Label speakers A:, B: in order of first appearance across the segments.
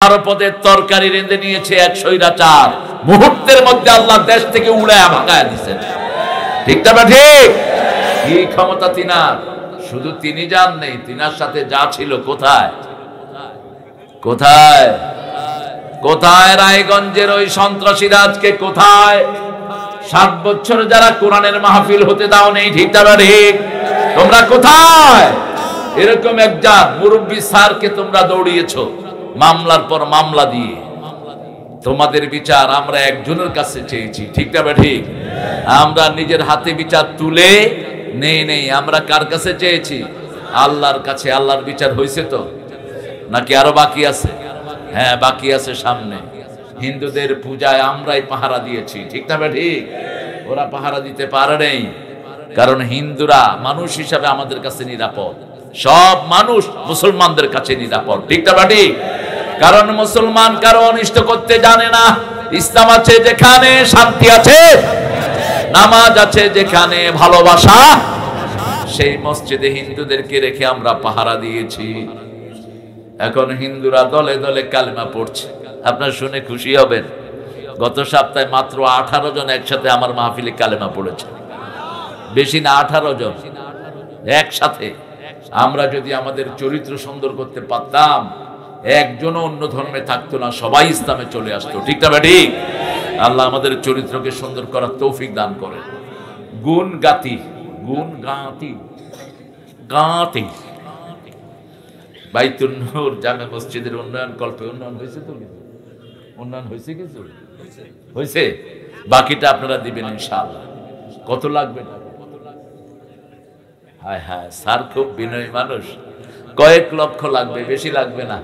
A: পদের তরকারি রেঁধে নিয়েছে এক স্বৈরাচার, মুহূর্তের মধ্যে আল্লাহ দেশ থেকে উড়ায় ভাগায় দিচ্ছেন। ঠিক না ঠিক? কি ক্ষমতা তিনার! শুধু তিনি যান নেই, তিনার সাথে যা ছিল কোথায় কোথায় কোথায় রায়গঞ্জের ওই সন্ত্রাসী রাজকে কোথায়? 7 বছর যারা কোরআনের মাহফিল হতে দাও নেই, ঠিক না ঠিক? তোমরা কোথায়? এরকম একজন মুরব্বী স্যারকে তোমরা দৌড়িয়েছো মামলার পর মামলা দিয়ে। তোমাদের বিচার আমরা একজনের কাছে চেয়েছি, ঠিক না ঠিক? আমরা নিজের হাতে বিচার তুলে নেই, আমরা কার কাছে চেয়েছি? আল্লাহর কাছে। আল্লাহর বিচার হয়েছে তো নাকি আরো বাকি আছে? হ্যাঁ, বাকি আছে সামনে। হিন্দুদের পূজায় আমরাই পাহারা দিয়েছি, ঠিক না ঠিক? ওরা পাহারা দিতে পারে নাই, কারণ হিন্দুরা মানুষ হিসাবে আমাদের কাছে নিরাপদ। সব মানুষ মুসলমানদের কাছে নিরাপদ, ঠিক না ঠিক? কারণ মুসলমান কারো অনিষ্ট করতে জানে না। ইসলাম আছে যেখানে শান্তি আছে, নামাজ আছে যেখানে ভালোবাসা, সেই মসজিদে হিন্দুদেরকে রেখে আমরা পাহারা দিয়েছি। এখন হিন্দুরা দলে দলে কালেমা পড়ছে। আপনারা শুনে খুশি হবেন, গত সপ্তাহে মাত্র 18 জন একসাথে আমার মাহফিলে কালেমা পড়েছে। বেশি না, 18 জন একসাথে। আমরা যদি আমাদের চরিত্র সুন্দর করতে পারতাম, একজনও অন্য ধর্মে থাকতো না, সবাই ইসলামে চলে আসতো, ঠিক না ঠিক? আল্লাহ আমাদের চরিত্রকে সুন্দর করার তৌফিক দান করেন। গুণ গাতি বাইতুন নূর জামে মসজিদের উন্নয়ন কল্পে উন্নয়ন হয়েছে তো? উন্নয়ন হয়েছে কিছু? হয়েছে? বাকিটা আপনারা দিবেন ইনশাআল্লাহ। কত লাগবে? হায় হায়, স্যার খুব বিনয়ী মানুষ। কয়েক লক্ষ লাগবে, বেশি লাগবে না।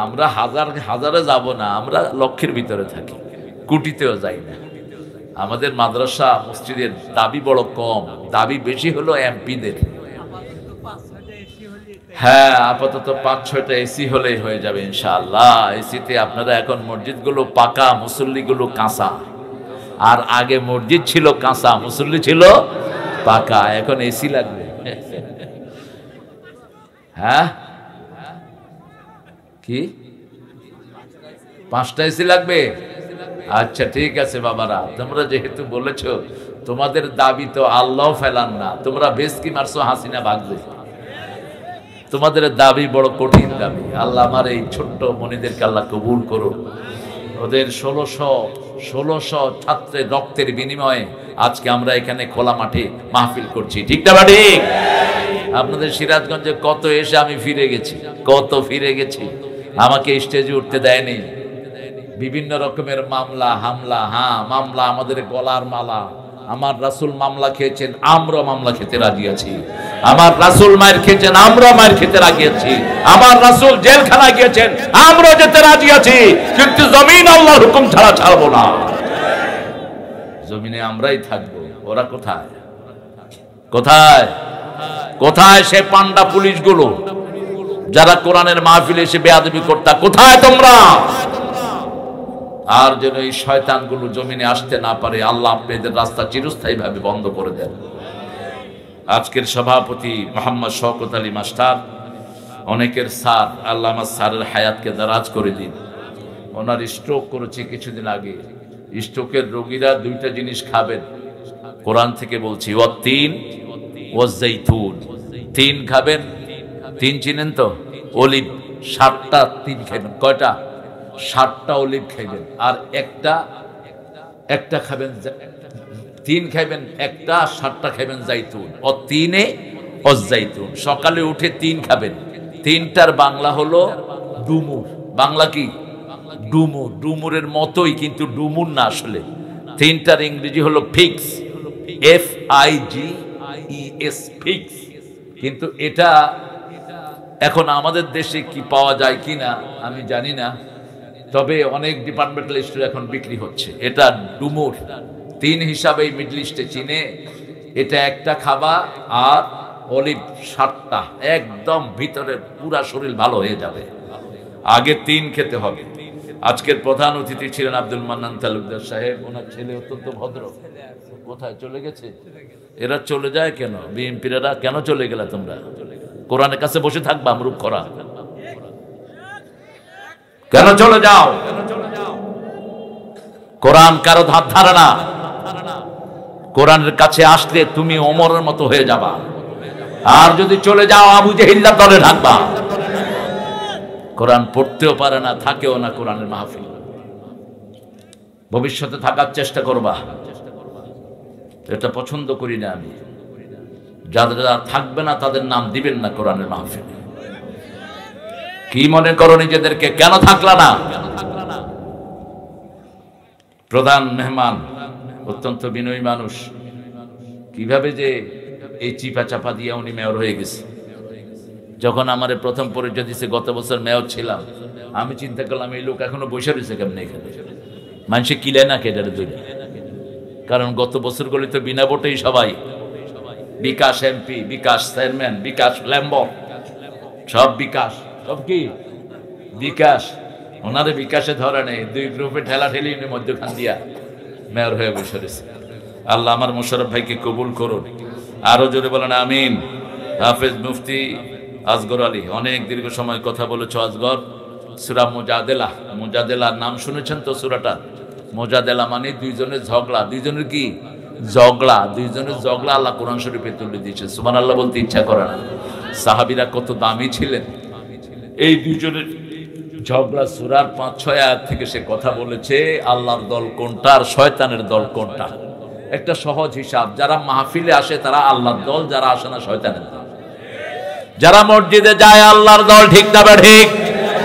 A: আমরা হাজারে যাব না, আমরা লক্ষের ভিতরে থাকি, কোটিতেও যাই না। আমাদের মাদ্রাসা মসজিদের দাবি বড় কম, দাবি বেশি হলো এমপিদের। হ্যাঁ, আপাতত 5-6টা এসি হলেই হয়ে যাবে ইনশাআল্লাহ। এসিতে আপনারা এখন মসজিদগুলো পাকা, মুসল্লিগুলো কাঁচা। আর আগে মসজিদ ছিল কাঁচা, মুসল্লি ছিল পাকা, এখন এসি লাগবে। হ্যাঁ, কি 5টা এসি লাগবে? আচ্ছা ঠিক আছে বাবারা, তোমরা যেহেতু বলেছো, তোমাদের দাবি তো আল্লাহ ফেলান না। তোমরা বেশ কি মারছো, হাসিনা ভাগবে। তোমাদের দাবি বড় কঠিন দাবি। আল্লাহ আমার এই ছোট্ট মনিদেরকে আল্লাহ কবুল করুন। ওদের 1600 ছাত্রের রক্তের বিনিময়ে আজকে আমরা এখানে খোলা মাঠে মাহফিল করছি, ঠিক না ঠিক? আপনাদের সিরাজগঞ্জে কত এসে আমি ফিরে গেছি, কত ফিরে গেছি। আমাকে স্টেজে উঠতে দেয়নি। বিভিন্ন রকমের মামলা হামলা। হ্যাঁ, মামলা আমাদের গলার মালা। আমার রাসূল মামলা খেয়েছেন, আমরা মামলা খেতে রাজি আছি। আমার রাসূল মায়ের খেয়েছেন, আমরা মায়ের খেতে রাজি আছি। আমার রাসূল জেলখানা গিয়েছেন, আমরা যেতে রাজি আছি। কিন্তু জমিন আল্লাহর হুকুম ছাড়া ছাড়বো না। জমিনে আমরাই থাকবো। ওরা কোথায় কোথায় কোথায়? সে পান্ডা পুলিশগুলো যারা কোরআনের মাহফিলে এসে বেয়াদবি করতা, কোথায় তোমরা? আর যেন এই শয়তানগুলো জমিনে আসতে না পারে, আল্লাহ আপনাদের রাস্তা চিরস্থায়ী ভাবে বন্ধ করে দেন। আজকের সভাপতি মোহাম্মদ শওকত আলী মাস্টার, অনেকের স্যার, আল্লাহ আমার স্যারের হায়াতকে দারাজ করে দিন। ওনার স্ট্রোক করেছে কিছুদিন আগে। স্ট্রোকের রোগীরা 2টা জিনিস খাবেন, কোরআন থেকে বলছি, ওয়াত্তিন ওয়াজ্জাইতুন। 3 খাবেন। 3 চিনেন তো? অলিভ। 7টা 3 খাবেন। কয়টা? 7টা অলিভ খাইবেন। আর একটা খাবেন। 3 খাইবেন একটা, 7টা খাইবেন জাইতুন। ও 3 ওয়াজ্জাইতুন। সকালে উঠে 3 খাবেন। 3টার বাংলা হলো ডুমুর। বাংলা কি? ডুমুর। ডুমুরের মতোই, কিন্তু ডুমুর না আসলে। 3টার ইংরেজি হলো ফিক্স, FIGES, ফিক্স। কিন্তু এটা এখন আমাদের দেশে কি পাওয়া যায় কিনা আমি জানি না, তবে অনেক ডিপার্টমেন্টাল স্টোরে এখন বিক্রি হচ্ছে। এটা ডুমুর 3 হিসাবে মিডল ইস্টে চিনে। এটা একটা খাবা, আর অলিভ 7টা, একদম ভিতরে পুরা শরীর ভালো হয়ে যাবে। আগে 3 খেতে হবে। আজকের প্রধান অতিথি ছিলেন আব্দুল মান্নান তালুকদার সাহেব। ওনার ছেলে অত্যন্ত ভদ্র। কোথায় চলে গেছে? এরা চলে যায় কেন? বিএনপিরা কেন চলে গেলা তোমরা? কোরআনের কাছে বসে থাকবা মূর্খ করা। কেন চলে যাও? কোরআন কারো ধার ধারে না। কোরআনের কাছে আসলে তুমি ওমরের মতো হয়ে যাবা, আর যদি চলে যাও আবু জেহেলের দলে ঢাকবা। কোরআন পড়তেও পারে না, থাকেও না কোরআনের মাহফিল। ভবিষ্যতে থাকার চেষ্টা করবা, এটা পছন্দ করি না আমি। যারা থাকবে না তাদের নাম দিবেন না কোরআনের মাহফিলে। কি মনে করো নিজেদেরকে? কেন থাকলা না? প্রধান মেহমান অত্যন্ত বিনয়ী মানুষ, কিভাবে যে এই চিপা চাপা দিয়ে উনি মেয়র হয়ে গেছে। যখন আমারে প্রথম পরিচয় দিছে, গত বছর মেয়র ছিলাম, আমি চিন্তা করলাম এই লোক এখনো বসে রয়েছে কেমন এখানে, মানুষে কিলে না কেটে ধরে। কারণ গত বছরগুলি তো বিনা ভোটেই সবাই, বিকাশ এমপি, বিকাশ চেয়ারম্যান, বিকাশ ল্যাম্বর, সব বিকাশ, সব কি বিকাশ। ওনারে বিকাশে ধরে নেই, দুই গ্রুপে ঠেলা ঠেলি মধ্যখান দিয়া মেয়র হয়ে বসে রয়েছে। আল্লাহ আমার মোশাররফ ভাইকে কবুল করুন, আরো জোরে বলেন আমিন। হাফেজ মুফতি আসগর আলী, অনেক দীর্ঘ সময় কথা বলেছ আসগর। সূরা মুজাদেলা, মুজাদেলার নাম শুনেছেন তো? সূরাটা মুজাদেলা মানে দুইজনের ঝগড়া। দুইজনের কি ঝগড়া? দুইজনের ঝগড়া আল্লাহ কোরআন শরীফে তুলে দিয়েছে। সুবহানাল্লাহ বলতে ইচ্ছা করে না। সাহাবীরা কত দামি ছিলেন। এই দুইজনের ঝগড়া সূরার ৫-৬ আয়াত থেকে সে কথা বলেছে, আল্লাহর দল কোনটা আর শয়তানের দল কোনটা। একটা সহজ হিসাব, যারা মাহফিলে আসে তারা আল্লাহর দল, যারা আসে না শয়তানের দল। যারা মসজিদে যায় আল্লাহর দল, ঠিক না ঠিক?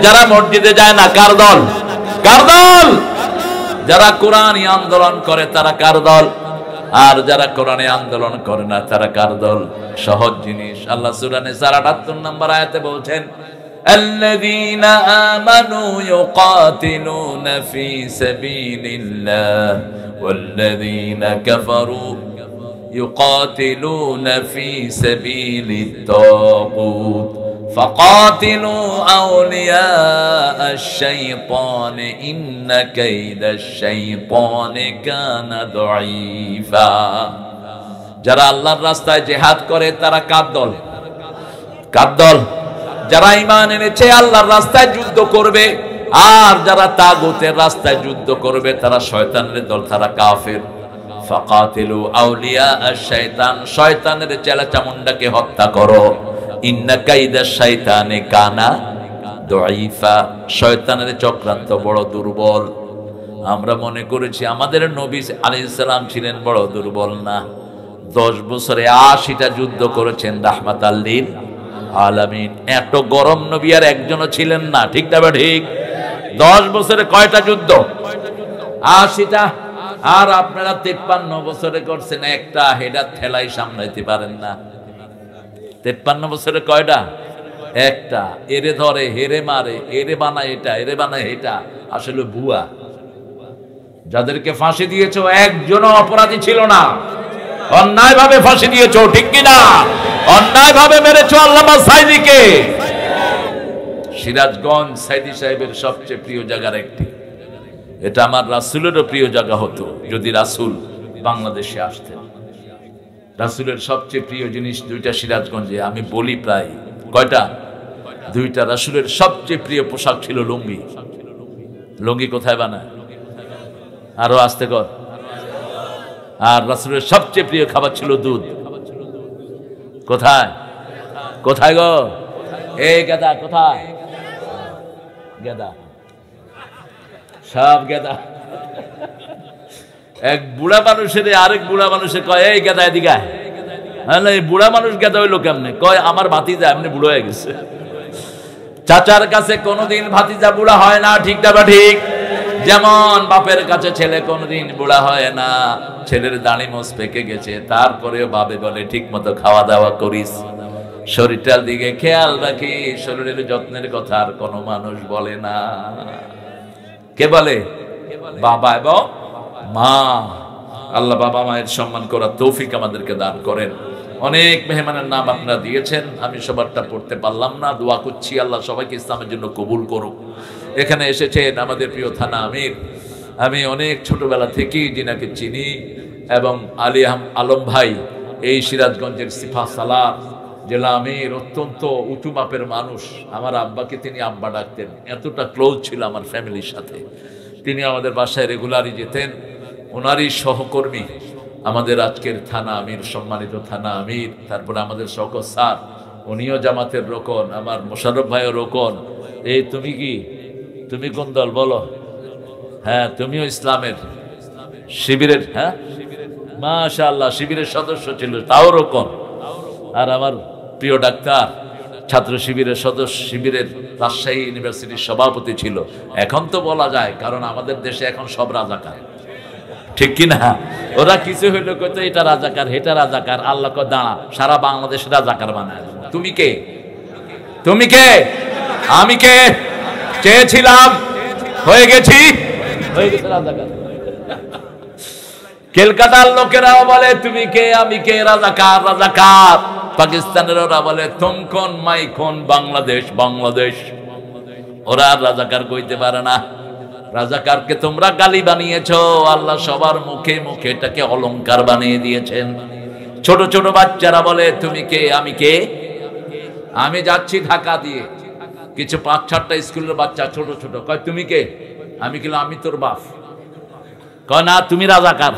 A: যারা মসজিদে যায় না কার দল? কার দল? যারা কোরআনী আন্দোলন করে তারা কার দল? আর যারা কোরআনে আন্দোলন করে না তারা কার দল? সহজ জিনিস। আল্লাহ সূরা নিসার ৭৮ নম্বর আয়াতে বলছেন, الذين آمنوا يقاتلون في سبيل الله والذين كفروا يقاتلون في سبيل الطاغوت فقاتلوا أولياء الشيطان إن كيد الشيطان كان ضعيفا। যারা আল্লাহর রাস্তায় জিহাদ করে তারা কার দল? কার দল? যারা ঈমান এনেছে আল্লাহর রাস্তায় যুদ্ধ করবে, আর যারা তাগুতের রাস্তায় যুদ্ধ করবে তারা শয়তানের দল, তারা কাফের। ফাকাতিলু আউলিয়া আশ-শাইতান, শয়তানের চেলাচামুন্ডাকে হত্যা করো। ইন্না কাইদাশ শাইতানে কানা দাঈফা, শয়তানের চক্রান্ত বড় দুর্বল। আমরা মনে করেছি আমাদের নবী আলাইহিস সালাম ছিলেন বড় দুর্বল। না, 10 বছরে 80টা যুদ্ধ করেছেন রাহমাতাল লিল আলামিন। এত গরম নবী আর একজনও ছিলেন না, ঠিক না ঠিক? 10 বছরে কয়টা যুদ্ধ? 80টা। আর আপনারা 53 বছরে করছেন একটা, হেডা ঠেলাই সামলাইতে পারেন না। 53 বছরে কয়টা? একটা। এরে ধরে, হেরে মারে, এরে বানায় এটা, এরে বানায় এটা, আসলে ভুয়া। যাদেরকে ফাঁসি দিয়েছো একজনও অপরাধী ছিল না, অন্যায় ভাবে ফাঁসি দিয়েছো, ঠিক কিনা? অন্যায় ভাবে মেরেছো আল্লামা সাইদিকে। সিরাজগঞ্জ সাইদি সাহেবের সবচেয়ে প্রিয় জায়গার একটি। এটা আমার রাসূলেরও প্রিয় জায়গা হতো যদি রাসূল বাংলাদেশে আসতেন। রাসূলের সবচেয়ে প্রিয় জিনিস দুইটা সিরাজগঞ্জে, আমি বলি প্রায়। কয়টা? দুইটা। রাসূলের সবচেয়ে প্রিয় পোশাক ছিল লুঙ্গি। লুঙ্গি কোথায় বানায়? আরো আস্তে কর। আর রাসূলের সবচেয়ে প্রিয় খাবার ছিল দুধ। কোথায়? কোথায় গো? এই গেদা কোথায়? গেদা, সব গেদা। এক বুড়া মানুষের আরেক বুড়া মানুষে কয়, এই গেদা এদিকে আয়। এই বুড়া মানুষ গেদা হইলো কেমনে? কয় আমার ভাতিজা এমনি বুড়ো হয়ে গেছে। চাচার কাছে কোনোদিন ভাতিজা বুড়া হয় না, ঠিক না ঠিক? যেমন বাপের কাছে ছেলে কোনোদিন বুড়া হয় না। ছেলের দাড়ি মোছ পেকে গেছে, তারপরেও বাবে বলে ঠিক মতো খাওয়া দাওয়া করিস, শরীরটার দিকে খেয়াল রাখি, শরীরের যত্নের কথা আর কোনো মানুষ বলে না। কে বলে? বাবা এবং মা। আল্লাহ বাবা মায়ের সম্মান করার তৌফিক আমাদেরকে দান করেন। অনেক মেহমানের নাম আপনারা দিয়েছেন, আমি সবারটা পড়তে পারলাম না। দোয়া করছি আল্লাহ সবাইকে ইসলামের জন্য কবুল করুক। এখানে এসেছেন আমাদের প্রিয় থানা আমির, আমি অনেক ছোটবেলা থেকেই যিনাকে চিনি, এবং আলী আলম ভাই এই সিরাজগঞ্জের সিফা সালার জেলা আমির, অত্যন্ত উঁচু মাপের মানুষ। আমার আব্বাকে তিনি আব্বা ডাকতেন, এতটা ক্লোজ ছিল আমার ফ্যামিলির সাথে। তিনি আমাদের বাসায় রেগুলারই যেতেন। ওনারই সহকর্মী আমাদের আজকের থানা আমির, সম্মানিত থানা আমির। তারপরে আমাদের শওকত স্যার, উনিও জামাতের রোকন, আমার মোশাররফ ভাইও রোকন। এই তুমি কি, তুমি কোন দল বলো? হ্যাঁ, তুমিও ইসলামের শিবিরের, হ্যাঁ মাশাআল্লাহ শিবিরের সদস্য ছিল, তাও রোকন। আর আমার প্রিয় ডাক্তার ছাত্র শিবিরের সদস্য, শিবিরের রাজশাহী ইউনিভার্সিটির সভাপতি ছিল। এখন তো বলা যায়, কারণ আমাদের দেশে এখন সব রাজাকার, ঠিক কি না? ওরা কিছু হইলো কইতো এটা রাজাকার, হেটা রাজাকার। আল্লাহ কয় দাঁড়া, সারা বাংলাদেশ রাজাকার বানায়। তুমি কে? তুমি কে? আমি কে? চেয়েছিলাম, হয়ে গেছি, হয়ে গেছে রাজাকার। কলকাতার লোকেরাও বলে তুমি কে, আমি কে, রাজাকার রাজাকার। পাকিস্তানের ওরা বলে তুম কোন, মাই কোন, বাংলাদেশ বাংলাদেশ। ওরা রাজাকার কইতে পারে না। রাজাকারকে তোমরা গালি বানিয়েছো, আল্লাহ সবার মুখে মুখে এটাকে অলংকার বানিয়ে দিয়েছেন। ছোট ছোট বাচ্চারা বলে তুমি কে, আমি কে। আমি যাচ্ছি ঢাকা দিয়ে, কিছু ৫-৬টা স্কুলের বাচ্চা ছোট ছোট, কয় তুমি কে? আমি বললাম আমি তোর বাপ। কয় না তুমি রাজাকার।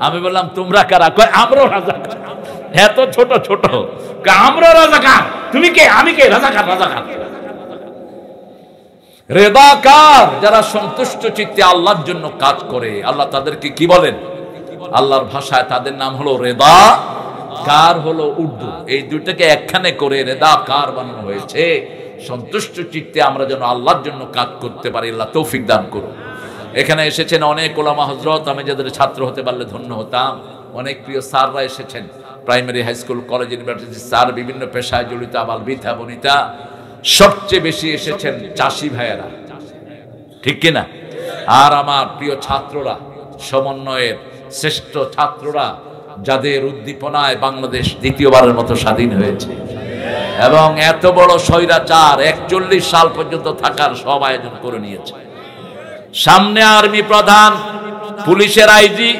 A: আমি বললাম তোমরা কারা? কয় আমরাও রাজাকার। এত ছোট ছোট, আমরাও রাজাকার। তুমি কে? আমি কে? রাজাকার রাজাকার। রেদাকার যারা সন্তুষ্ট চিত্তে আল্লাহর জন্য কাজ করে, আল্লাহ তাদেরকে কি বলেন? আল্লাহর ভাষায় তাদের নাম হলো রেদা, কার হলো উর্দু। এই দুইটাকে একখানে করে রেদা কার বানানো হয়েছে। সন্তুষ্ট চিত্তে আমরা যেন আল্লাহর জন্য কাজ করতে পারি, আল্লাহ তৌফিক দান করুন। এখানে এসেছেন অনেক ওলামা হযরত, আমি যাদের ছাত্র হতে পারলে ধন্য হতাম। অনেক প্রিয় স্যাররা এসেছেন, primary, high school, college, university sir, বিভিন্ন পেশায় জড়িত আবাল বৃদ্ধা বনিতা। সবচেয়ে বেশি এসেছেন চাষি ভাইয়েরা, ঠিক কিনা? আর আমার প্রিয় ছাত্ররা, সমন্বয়ের শ্রেষ্ঠ ছাত্ররা, যাদের উদ্দীপনায় বাংলাদেশ দ্বিতীয়বারের মতো স্বাধীন হয়েছে এবং এত বড় স্বৈরাচার 41 সাল পর্যন্ত থাকার সব আয়োজন করে নিয়েছে। সামনে আর্মি প্রধান, পুলিশের আইজি,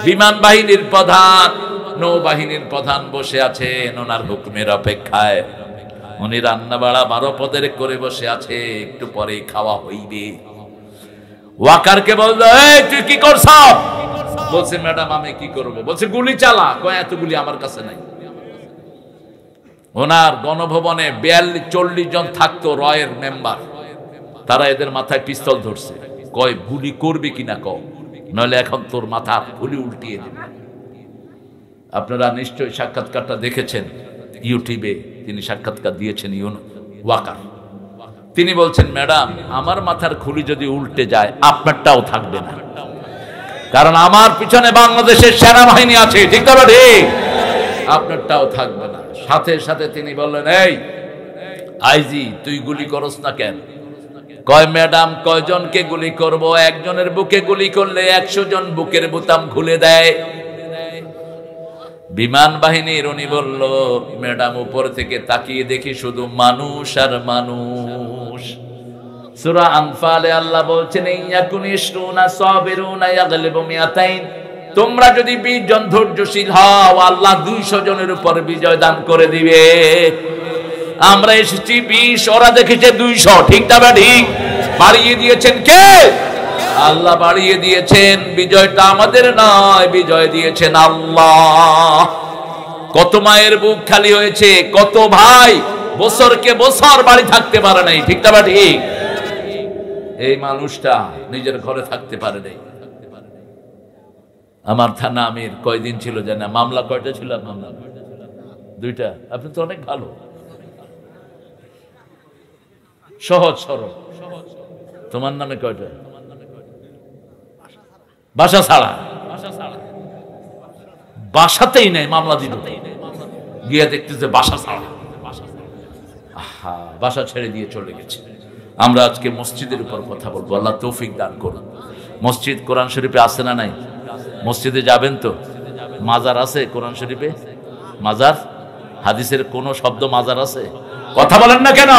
A: বিমান বাহিনীর প্রধান, নৌবাহিনীর প্রধান বসে আছেন ওনার হুকুমের অপেক্ষায়। উনি রান্না বাড়া 12 পদের করে বসে আছে, একটু পরে খাওয়া হইবে। ওয়াকারকে বললো এই তুই কি করছ? বলছে ম্যাডাম আমি কি করব? বলছে গুলি চালা। কয় এত গুলি আমার কাছে নাই। ওনার গণভবনে 42-40 জন থাকতো রয়ের মেম্বার, তারা এদের মাথায় পিস্তল ধরছে। কয় গুলি করবে কিনা কও, নইলে এখন তোর মাথা গুলি উল্টিয়ে দেবে। আপনারা নিশ্চয়ই সাক্ষাৎকারটা দেখেছেন ইউটিউবে, তিনি সাক্ষাৎকার দিয়েছেন ওয়াকার। তিনি বলছেন ম্যাডাম আমার মাথার খুলি যদি উল্টে যায় আপনারটাও থাকবে না, কারণ আমার পিছনে বাংলাদেশের সেনাবাহিনী আছে, ঠিক তো? ঠিক, আপনারটাও থাকবে না। সাথে সাথে তিনি বললেন এই আইজি তুই গুলি করস না কেন? কয় ম্যাডাম কয়জনকে গুলি করব? একজনের বুকে গুলি করলে 100 জন বুকের বোতাম খুলে দেয়। বিমান বাহিনীর উনি বলল ম্যাডাম উপর থেকে তাকিয়ে দেখি শুধু মানুষ আর মানুষ। সূরা আনফালে আল্লাহ বলছেন ইয়াকুনিশুনা সাবিরুনা ইয়াগলিবু মিয়াতাইন, তোমরা যদি 20 জন ধৈর্যশীল হও আল্লাহ 200 জনের উপর বিজয় দান করে দিবে। আমরা এসেছি 20, ওরা দেখেছে 200, ঠিক না? ঠিক। বাড়িয়ে দিয়েছেন কে? আল্লাহ বাড়িয়ে দিয়েছেন। বিজয়টা আমাদের নয়, বিজয় দিয়েছেন আল্লাহ। কত মায়ের বুক খালি হয়েছে, কত ভাই বছরকে বছর বাড়ি থাকতে পারে নাই, ঠিক না? ঠিক। এই মানুষটা নিজের ঘরে থাকতে পারে নাই। আমার থানা আমির কয়দিন ছিল জানা? মামলা কয়টা ছিল? মামলা 2টা। আপনি তো অনেক ভালো, সহজ সরল। তোমার নামে কয়টা? বাসা ছাড়া, বাসাতেই নেই, মামলা দিল। গিয়ে দেখতেছে বাসা ছাড়া, বাসা ছেড়ে দিয়ে চলে গেছে। আমরা আজকে মসজিদের উপর কথা বলবো, আল্লাহ তৌফিক দান করুন। মসজিদ কোরআন শরীফে আছে না নাই? মসজিদে যাবেন তো? মাজার আছে কোরআন শরীফে? মাজার হাদিসের কোন শব্দ মাজার আছে? কথা বলেন না কেন?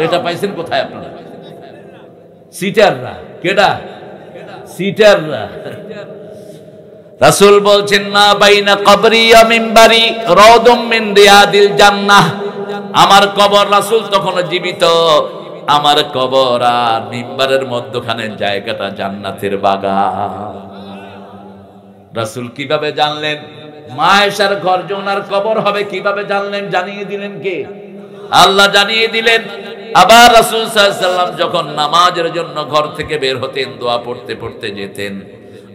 A: এটা পাইছেন কোথায় আপনারা? সিটাররা। কেডা? সিটাররা। রাসূল বলছেন মা বাইনা কবরি ওয়া মিম্বারি রাউদুম মিন রিয়াদিল জান্নাহ। আমার কবর, রাসূল তখন জীবিত, আমার কবর আর মিম্বারের মধ্যখানের জায়গাটা জান্নাতের বাগান। রাসূল কিভাবে জানলেন? মা আয়েশার ঘর যে ওনার কবর হবে কিভাবে জানলেন? জানিয়ে দিলেন কে? আল্লাহ জানিয়ে দিলেন। আবার রাসূল সাল্লাল্লাহু আলাইহি ওয়াসাল্লাম যখন নামাজের জন্য ঘর থেকে বের হতেন, দোয়া পড়তে পড়তে যেতেন,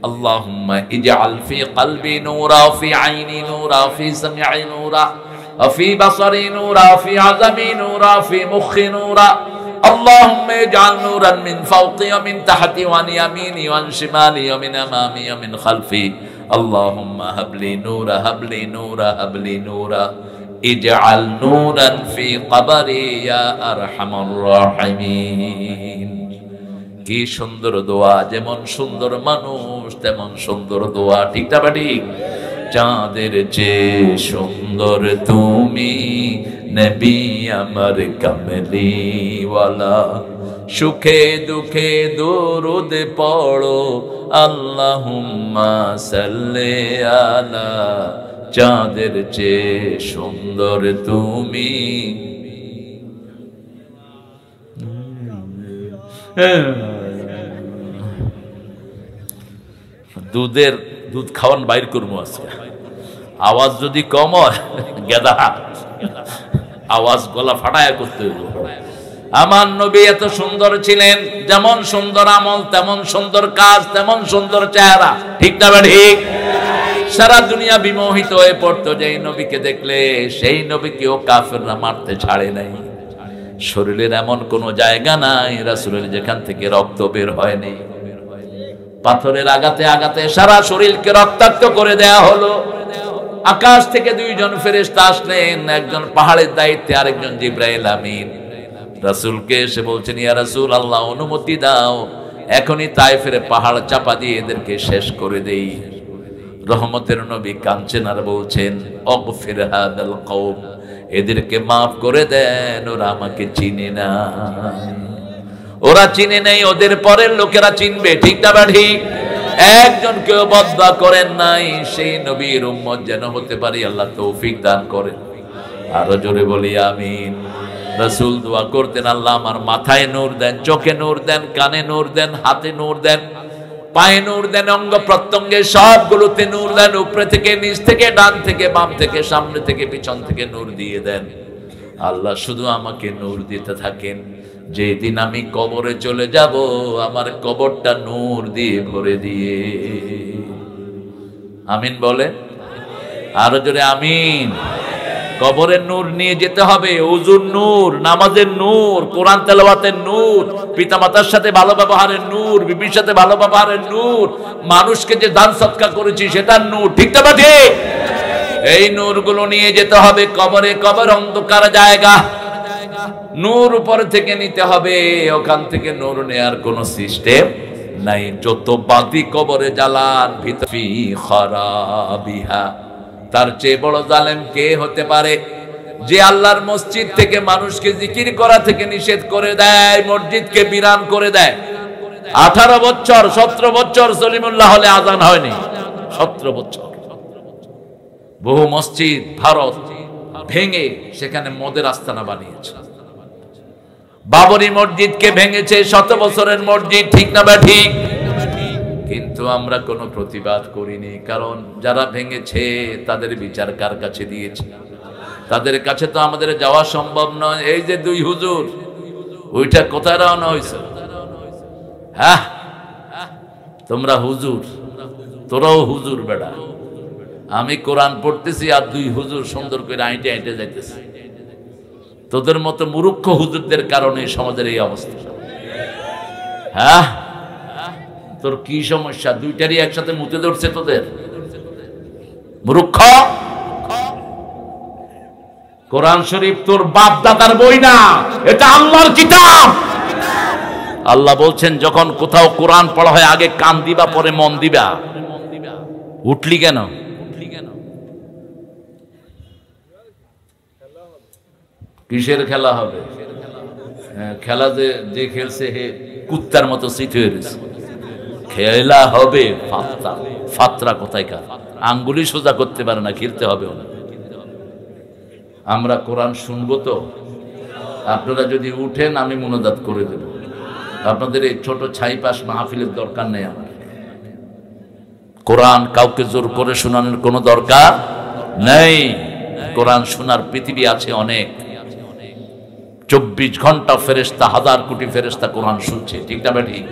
A: আল্লাহুম্মা ইজআল ফি কলবি নূরা, ফি আইনি নূরা, ফি সামঈ নূরা, ফি বাসারি নূরা, ফি আযামি নূরা, ফি মুখি নূরা, আল্লাহুম্মা ইজআল নূরান মিন ফাওকি ওয়া মিন তাহতি ওয়া আন ইয়ামিনি ওয়া আন শিমালি ওয়া মিন আমামি ওয়া মিন খালফি, আল্লাহুম্মা হাবলি নূরা, হাবলি নূরা, হাবলি নূরা, ইজআল নূরান ফি কবরি ইয়া আরহামার রাহিমিন। কি সুন্দর দোয়া, যেমন সুন্দর মানুষ তেমন সুন্দর দোয়া, ঠিক না ঠিক? চাঁদের চেয়ে সুন্দর তুমি নবী আমার কামলিওয়ালা, সুখে দুঃখে দরুদ পড়ো আল্লাহুম্মা সাল্লি আলা, চাঁদের চেয়ে সুন্দর তুমি। দুধ খাওয়ান বাইর করবো আজকে। আওয়াজ যদি কম হয় গেদা আওয়াজ গলা ফাটায় করতে হইব। আমার নবী এত সুন্দর ছিলেন, যেমন সুন্দর আমল তেমন সুন্দর কাজ, তেমন সুন্দর চেহারা, ঠিক না ঠিক? সারা দুনিয়া বিমোহিত হয়ে পড়তো যে এই নবীকে দেখলে, সেই নবীকেও কাফেররা মারতে ছাড়ে নাই। শরীরের এমন কোন জায়গা নাই রাসূলের যেখান থেকে রক্ত বের হয়নি। পাথরের আঘাতে আঘাতে সারা শরীরকে রক্তাক্ত করে দেয়া হলো। আকাশ থেকে দুইজন ফেরেশতা আসলেন, একজন পাহাড়ের দায়িত্বে, আরেকজন জিবরাইল আমিন। রাসূলকে এসে বলছেন, ইয়া রাসূলুল্লাহ, অনুমতি দাও, এখনই তায়েফের পাহাড় চাপা দিয়ে এদেরকে শেষ করে দেই। রহমতের নবী কাঁদছেন আর বলছেন, অগফির হাদাল কওম, এদেরকে মাফ করে দেন, ওরা আমাকে চিনে না। ওরা চিনে নেই, ওদের পরের লোকেরা চিনবে, ঠিক না ঠিক? একজন কেউ বদদুয়া করেন নাই, সেই নবীর উম্মত যেন হতে পারি আল্লাহ তৌফিক দান করেন। আরো জোরে বলি আমিন। রাসূল দোয়া করতেন, আল্লাহ আমার মাথায় নূর দেন, চোখে নূর দেন, কানে নূর দেন, হাতে নূর দেন, পায়ে নূর দেন, অঙ্গ প্রত্যঙ্গে সবগুলোতে নূর দেন, উপরে থেকে নিচ থেকে ডান থেকে বাম থেকে সামনে থেকে পিছন থেকে নূর দিয়ে দেন। আল্লাহ শুধু আমাকে নূর দিতে থাকেন, যেদিন আমি কবরে চলে যাব আমার কবরটা নূর দিয়ে ভরে দিয়ে। আমিন বলে, আরো জোরে আমিন। কবরের নূর নিয়ে যেতে হবে, ওযুর নূর, নামাজের নূর, কোরআন তেলাওয়াতের নূর, পিতামাতার সাথে ভালো ব্যবহারের নূর, বিবির সাথে ভালো ব্যবহারের নূর, মানুষকে যে দান সৎকার করেছি সেটার নূর, ঠিক না ঠিক? এই নূরগুলো নিয়ে যেতে হবে কবরে। কবর অন্ধকার জায়গা, নূর উপর থেকে নিতে হবে, ওখান থেকে নূর নেয়ার কোনো সিস্টেম নাই। যত বাতি কবরে জ্বালান, ফি খারাবিহা, তার চেয়ে বড় জালেম কে হতে পারে যে আল্লাহর মসজিদ থেকে মানুষকে জিকির করা থেকে নিষেধ করে দেয়, মসজিদকে বিরান করে দেয়। 18 বছর 17 বছর সলিমুল্লাহ হলে আজান হয়নি, 17 বছর। বহু মসজিদ ভারত ভেঙে সেখানে মদের আস্তানা বানিয়েছে। বাবরি মসজিদকে ভেঙেছে, 100 বছরের মসজিদ, ঠিক না ঠিক? কিন্তু আমরা কোনো প্রতিবাদ করিনি, কারণ যারা ভেঙেছে তাদের বিচার কার কাছে দিয়েছে? তাদের কাছে তো আমাদের যাওয়া সম্ভব নয়। এই যে 2 হুজুর, ওইটা কোথায় রওনা হয়েছে? হ্যাঁ, তোমরা হুজুর, তোরাও হুজুর বেড়া। আমি কোরআন পড়তেছি আর 2 হুজুর সুন্দর করে আইটে আইটে যাইতেছে। তোদের মতো মূর্খ হুজুরদের কারণে সমাজের এই অবস্থা। হ্যাঁ, তোর কি সমস্যা? দুইটারই একসাথে মুতে ধরছে তোদের, মূর্খ। কোরআন শরীফ তোর বাপ দাদার বই না, এটা আল্লাহর কিতাব। আল্লাহ বলছেন, যখন কোথাও কোরআন পড়া হয় আগে কান দিবা, পরে মন দিবা। উঠলি কেন? কিসের খেলা হবে? খেলা যে খেলছে হে কুত্তার মতো সিট হয়ে গেছে। খেলা হবে ফাত্রা। ফাত্রা কোথায় কার? আঙ্গুলি সোজা করতে পারে না, খেলতে হবে না। আমরা কোরআন শুনবো তো, আপনারা যদি উঠেন আমি মুনাজাত করে দেব। আপনাদের এই ছোট ছাইপাশ মাহফিলের দরকার নেই আমার। কোরআন কাউকে জোর করে শোনানোর কোনো দরকার নেই। কোরআন শোনার পৃথিবী আছে অনেক। 24 ঘন্টা ফেরেশতা, 1000 কোটি ফেরেশতা কোরআন শুনছে, ঠিক না ঠিক?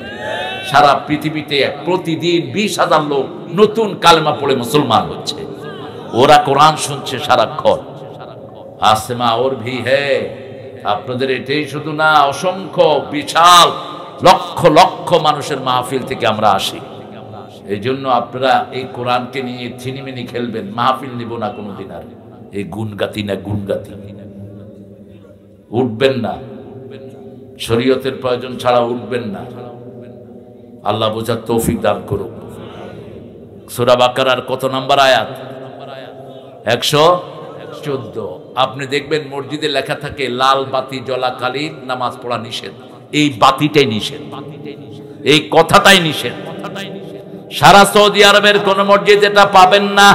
A: সারা পৃথিবীতে প্রতিদিন 20,000 লোক নতুন কালেমা পড়ে মুসলমান হচ্ছে। ওরা কোরআন শুনছে সারাক্ষণ। আসমা ওর ভি হে। আপনাদের এটাই শুধু না, অসংখ্য বিশাল লক্ষ লক্ষ মানুষের মাহফিল থেকে আমরা আসি। এই জন্য আপনারা এই কোরআনকে নিয়ে ছিনিমিনি খেলবেন, মাহফিল নিব না কোনোদিন। আর এই গুনগাতি না গুনগাতি উঠবেন না, শরীয়তের প্রয়োজন ছাড়া উঠবেন না। আল্লাহ বোঝার তৌফিক দান করুক। সূরা বাকারার কত নম্বর আয়াত? 114। আপনি দেখবেন মসজিদে লেখা থাকে লাল বাতি জ্বলাকালীন নামাজ পড়া নিষেধ। এই বাতিটাই নিষেধ, এই কথাটাই নিষেধ। সারা সৌদি আরবের কোন মসজিদ এটা পাবেন না,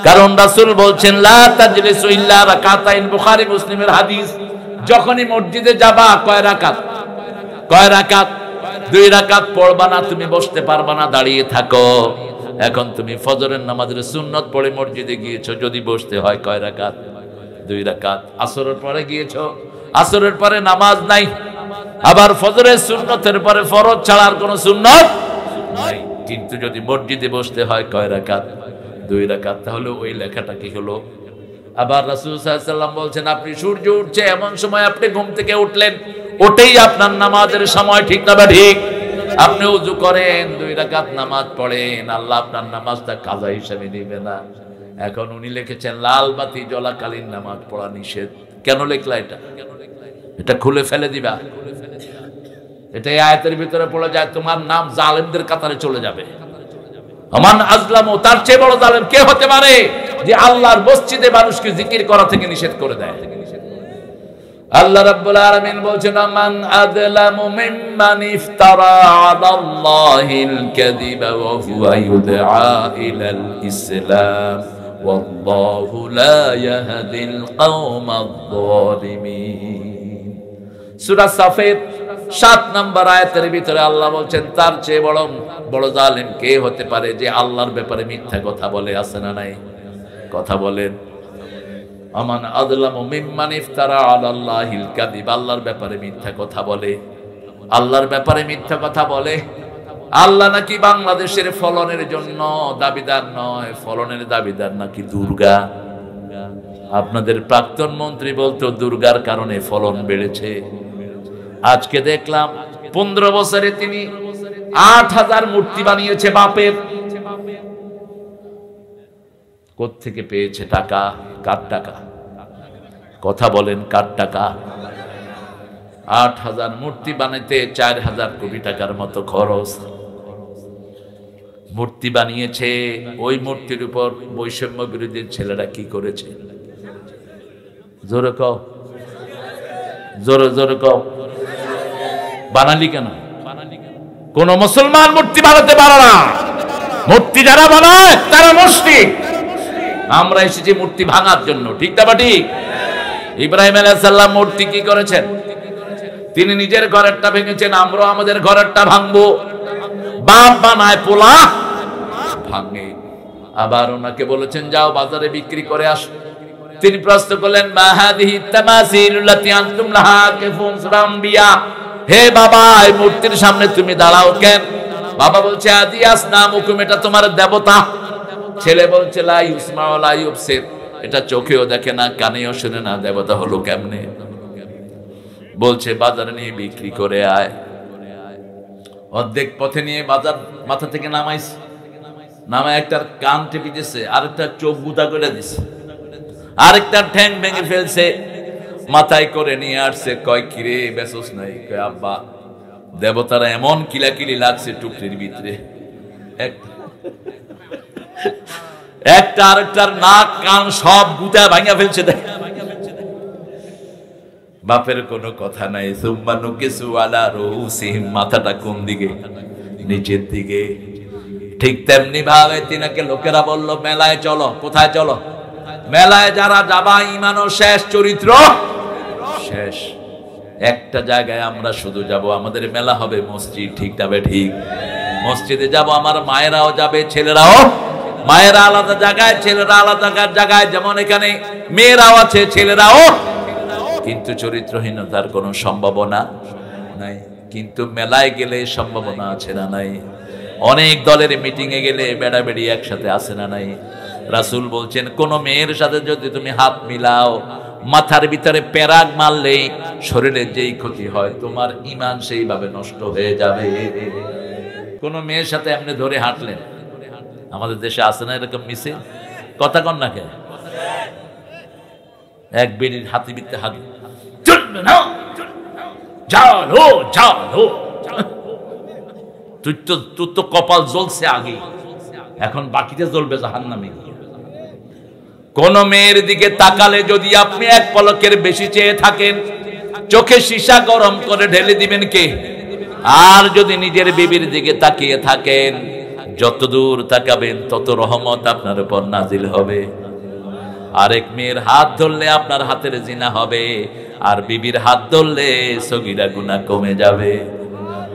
A: কারণ রাসূল বলছেন লা তাজলিসু ইল্লা রাকাতাইন। বুখারী মুসলিমের হাদিস। যখনই মসজিদে যাবা কয় রাকাত? 2 রাকাত পড়বা না, তুমি বসতে পারবা না, দাঁড়িয়ে থাকো। এখন তুমি ফজরের নামাজের সুন্নত পড়ে মসজিদে গিয়েছো, যদি বসতে হয় কয় রাকাত? 2 রাকাত। আসরের পরে গিয়েছো, আসরের পরে নামাজ নাই। আবার ফজরের সুন্নতের পরে ফরজ ছাড়া আর কোনো সুন্নত নাই, কিন্তু যদি মসজিদে বসতে হয় কয় রাকাত? 2 রাকাত। তাহলে ওই লেখাটা কি হলো? আবার রাসূল সাল্লাল্লাহু আলাইহি ওয়াসাল্লাম বলছেন আপনি সূর্য উঠছে এমন সময় আপনি ঘুম থেকে উঠলেন, ওটাই আপনার নামাজের সময়, ঠিক না ঠিক? আপনি ওযু করেন, 2 রাকাত নামাজ পড়েন, আল্লাহ আপনার নামাজটা কাজা হিসেবে নেবে না। এখন উনি লিখেছেন লাল বাতি জ্বলাকালীন নামাজ পড়া নিষেধ। কেন লিখলা এটা? এটা খুলে ফেলে দিবা। এটা এই আয়াতের ভিতরে পড়ে যায়, তোমার নাম জালেমদের কাতারে চলে যাবে। আমান আজলামু, তার চেয়ে বড় জালেম কে হতে পারে যে আল্লাহর মসজিদে মানুষকে জিকির করা থেকে নিষেধ করে দেয়? আল্লাহ রাব্বুল আলামিন বলছেন আমান আযলামু মিম্মান ইফতারা আলাল্লাহিল কাযিবা ওয়া হুয়া ইউদআ ইলাল ইসলাম ওয়াল্লাহু লা ইয়াহদিল কওমায যালিমিন। সূরা সাফের 7 নম্বর আয়াতের ভিতরে আল্লাহ বলছেন তার চেয়ে বড় জালেম কে হতে পারে যে আল্লাহর ব্যাপারে মিথ্যা কথা বলে? আছে না নাই? কথা বলেন। আমান আযলামু মিম্মান ইফতারা আলাল্লাহিল কাযিব। আল্লাহর ব্যাপারে মিথ্যা কথা বলে, আল্লাহর ব্যাপারে মিথ্যা কথা বলে। আল্লাহ নাকি বাংলাদেশের ফলনের জন্য দাবিদার নয়, ফলনের দাবিদার নাকি দুর্গা। আপনাদের প্রাক্তন মন্ত্রী বলতো দুর্গার কারণে ফলন বেড়েছে। আজকে দেখলাম 15 বছরে তিনি 8000 মূর্তি বানিয়েছে বাপের। কোত্থেকে পেয়েছে টাকা? কার টাকা? কথা বলেন, কার টাকা? 8000 মূর্তি বানাইতে 4000 কোটি টাকার মতো খরচ। মূর্তি বানিয়েছে, ওই মূর্তির উপর বৈষম্য বিরোধী ছেলেরা কি করেছে? জোরে কও, জোরে জোরে কও। বানালি কেন? কোন মুসলমান মূর্তি বানাতে পারে না। মূর্তি যারা বানায় তারা মুশরিক। আমরা এসেছি মূর্তি ভাঙার জন্য, ঠিক না ঠিক? ইব্রাহিম আলাইহিস সালাম মূর্তি কি করেছেন? তিনি নিজের ঘরেরটা ভেঙেছেন, আমরা আমাদের ঘরেরটা ভাঙবো। বাপ বানায়, পোলা ভাঙে। আবার ওনাকে বলেছেন যাও বাজারে বিক্রি করে আসো। তিনি প্রশ্ন করলেন মা হাদিহি তামাসিলুল্লাতি আনতুম লাহা আকিফুন সূরা আম্বিয়া। হে বাবা, এই মূর্তির সামনে তুমি দাঁড়াও কেন? বাবা বলছে আদি আসনামুকুম, এটা তোমার দেবতা। ছেলে বলছে লা ইউসমা ওয়া লা ইউবসির, এটা চোখেও দেখে না, কানেও শুনে না, দেবতা হলো কেমনে? বলছে বাজারে নিয়ে বিক্রি করে আয়। অর্ধেক পথে নিয়ে বাজার মাথা থেকে নামাইছে, নামায় একটার কান টেপে দিয়েছে, আরেকটা চোখ গুঁতা করে দিছে, আরেকটা ঠ্যাং ভেঙে ফেলছে, মাথায় করে নিয়ে আসছে। কয় কিরে বেসোস নাই? কয় আব্বা দেবতারা এমন কিলাকিলি লাগছে টুকরির ভিতরে, একটা আরেকটার নাক কান সব গুঁতা ভাঙা ফেলছে। বাপের কোনো কথা নাই। সুম্মা নুকিসু আলা রুসিহিম, মাথাটা কোন দিকে? নিচের দিকে। ঠিক তেমনি ভাবে তিনাকে লোকেরা বলল, মেলায় চলো। কোথায় চলো? মেলায় যারা যাবা ঈমানও শেষ, চরিত্র শেষ। একটা জায়গায় আমরা শুধু যাব, আমাদের মেলা হবে মসজিদ। ঠিক তবে ঠিক, মসজিদে যাব, আমার মায়েরাও যাবে, ছেলেরাও। মায়েরা আলাদা জায়গায়, ছেলেরা আলাদা জায়গায়, যেমন এখানে মেয়েরাও আছে, ছেলেরাও। কিন্তু চরিত্রহীনতার কোনো সম্ভাবনা নাই। কিন্তু মেলায় গেলে সম্ভাবনা আছে না নাই? অনেক দলের মিটিং এ গেলে বেড়াবেড়ি একসাথে আছে না নাই? রাসূল বলছেন, কোন মেয়ের সাথে যদি তুমি হাত মিলাও, মাথার ভিতরে পেরাগ মারলেই শরীরের যেই ক্ষতি হয়, তোমার ঈমান সেইভাবে নষ্ট হয়ে যাবে। কোন মেয়ের সাথে এমনি ধরে হাঁটলেন, আমাদের দেশে আছে না এরকম মিছিল? কথা কন না কে? এক বেড়ির হাতি বিতে হাত, চলবে না, চলো চলো। তুই তো কপাল জ্বলছে আগে, এখন বাকিটা জ্বলবে জাহান্নামে। কোন মেয়ের দিকে তাকালে যদি আপনি এক পলকের বেশি চেয়ে থাকেন, চোখে সীসা গরম করে ঢেলে দিবেন কে? আর যদি নিজের বিবির দিকে তাকিয়ে থাকেন, যত দূর তাকাবেন তত রহমত আপনার উপর নাজিল হবে। আরেক মেয়ের হাত ধরলে আপনার হাতের জিনা হবে, আর বিবির হাত ধরলে সগীরা গুনাহ কমে যাবে।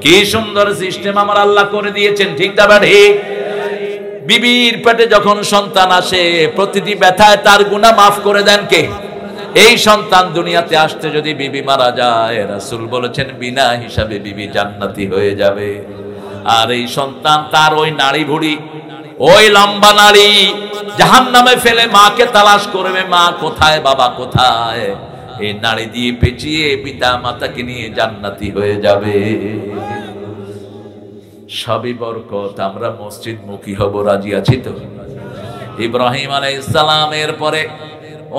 A: কি সুন্দর সিস্টেম আমার আল্লাহ করে দিয়েছেন। ঠিক না ঠিক? বিবির পেটে যখন সন্তান আসে, প্রতিটি ব্যথায় তার গুনাহ মাফ করে দেন কে? এই সন্তান দুনিয়াতে আসতে যদি বিবি মারা যায়, রাসূল বলেছেন বিনা হিসাবে বিবি জান্নাতি হয়ে যাবে। আর এই সন্তান তার ওই নাড়ি ভুড়ি, ওই লম্বা নাড়ি জাহান্নামে ফেলে মাকে তালাশ করবে, মা কোথায়, বাবা কোথায়। এই নাড়ি দিয়ে পেঁচিয়ে পিতা মাতাকে নিয়ে জান্নাতি হয়ে যাবে। সবই বরকত। আমরা মসজিদ মুখী হব, রাজি আছি তো? ইব্রাহিম আলাইহিস সালামের পরে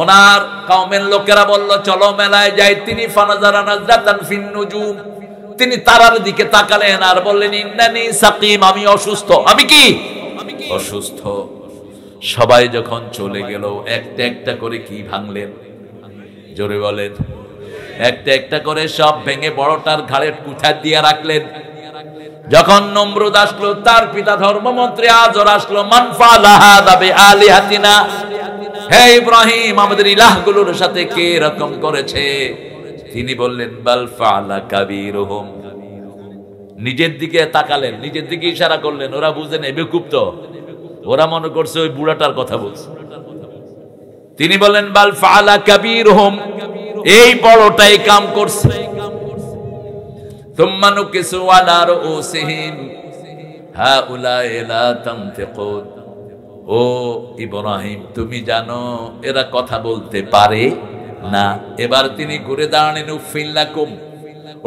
A: ওনার কওমের লোকেরা বলল, চলো মেলায় যাই। তিনি ফানাজারা নাজরাতান ফিন নুজুম, তিনি তারার দিকে তাকালেন আর বললেন, ইন্নানি সাকিম, আমি অসুস্থ। আমি কি অসুস্থ? সবাই যখন চলে গেল, একটা একটা করে কি ভাঙলেন? জোরে বলেন। একটা একটা করে সব ভেঙে বড়টার ঘাড়ে কুঠা দিয়ে রাখলেন। যখন নমরুদ আসলো, তার পিতা ধর্মমন্ত্রী আজর আসলো, মান ফাআলা হাযা বিআলিহাতিনা, হে ইব্রাহিম, আমাদের ইলাহগুলোর সাথে কে এরকম করেছে? তিনি বললেন, বাল ফাআলা কাবীরুহুম। নিজের দিকে তাকালেন, নিজের দিকে ইশারা করলেন। ওরা বুঝলেন এ বেকুব, তো ওরা মনে করছে ওই বুড়াটার কথা বলছে। তিনি বললেন, বাল ফাআলা কাবীরুহুম, এই বড়টাই কাম করছে। থুম্মা নুকিসু আলা রুউসিহিম হাউলাই লা তানতিকুন। ও ইব্রাহিম, তুমি জানো এরা কথা বলতে পারে না। এবার তিনি ঘুরে দাঁড়ালেন, উফিল লাকুম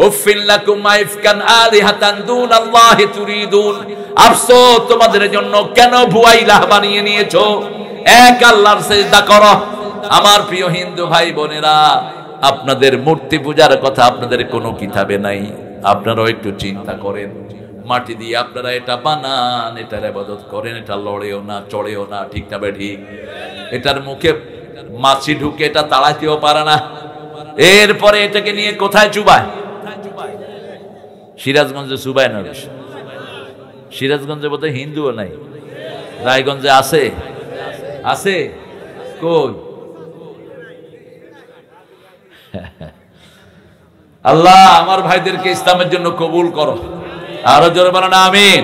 A: উফিল লাকুম আইফকান আলিহাতান দুনাল্লাহি তুরিদুন। আফসোস তোমাদের জন্য, কেন ভুয়া ইলাহ বানিয়ে নিয়েছো? এক আল্লাহর সিজদা করো। আমার প্রিয় হিন্দু ভাই বোনেরা, আপনাদের মূর্তি পূজার কথা আপনাদের কোনো কিতাবে নাই। আপনারাও একটু চিন্তা করেন। মাটি দিয়ে আপনারা এটা বানান, এটার ইবাদত করেন, এটা লড়েও না, চড়েও না। ঠিক না ঠিক? এটার মুখে মাছি ঢুকে এটা তাড়াতেও পারে না। এরপরে এটাকে নিয়ে কোথায় চুবায়? সিরাজগঞ্জে চুবায় না। সিরাজগঞ্জে বোধহয় হিন্দুও নাই। রায়গঞ্জে আছে? আছে কই? আল্লাহ আমার ভাইদেরকে ইসলামের জন্য কবুল করো। আরো জোরে বলেন আমিন।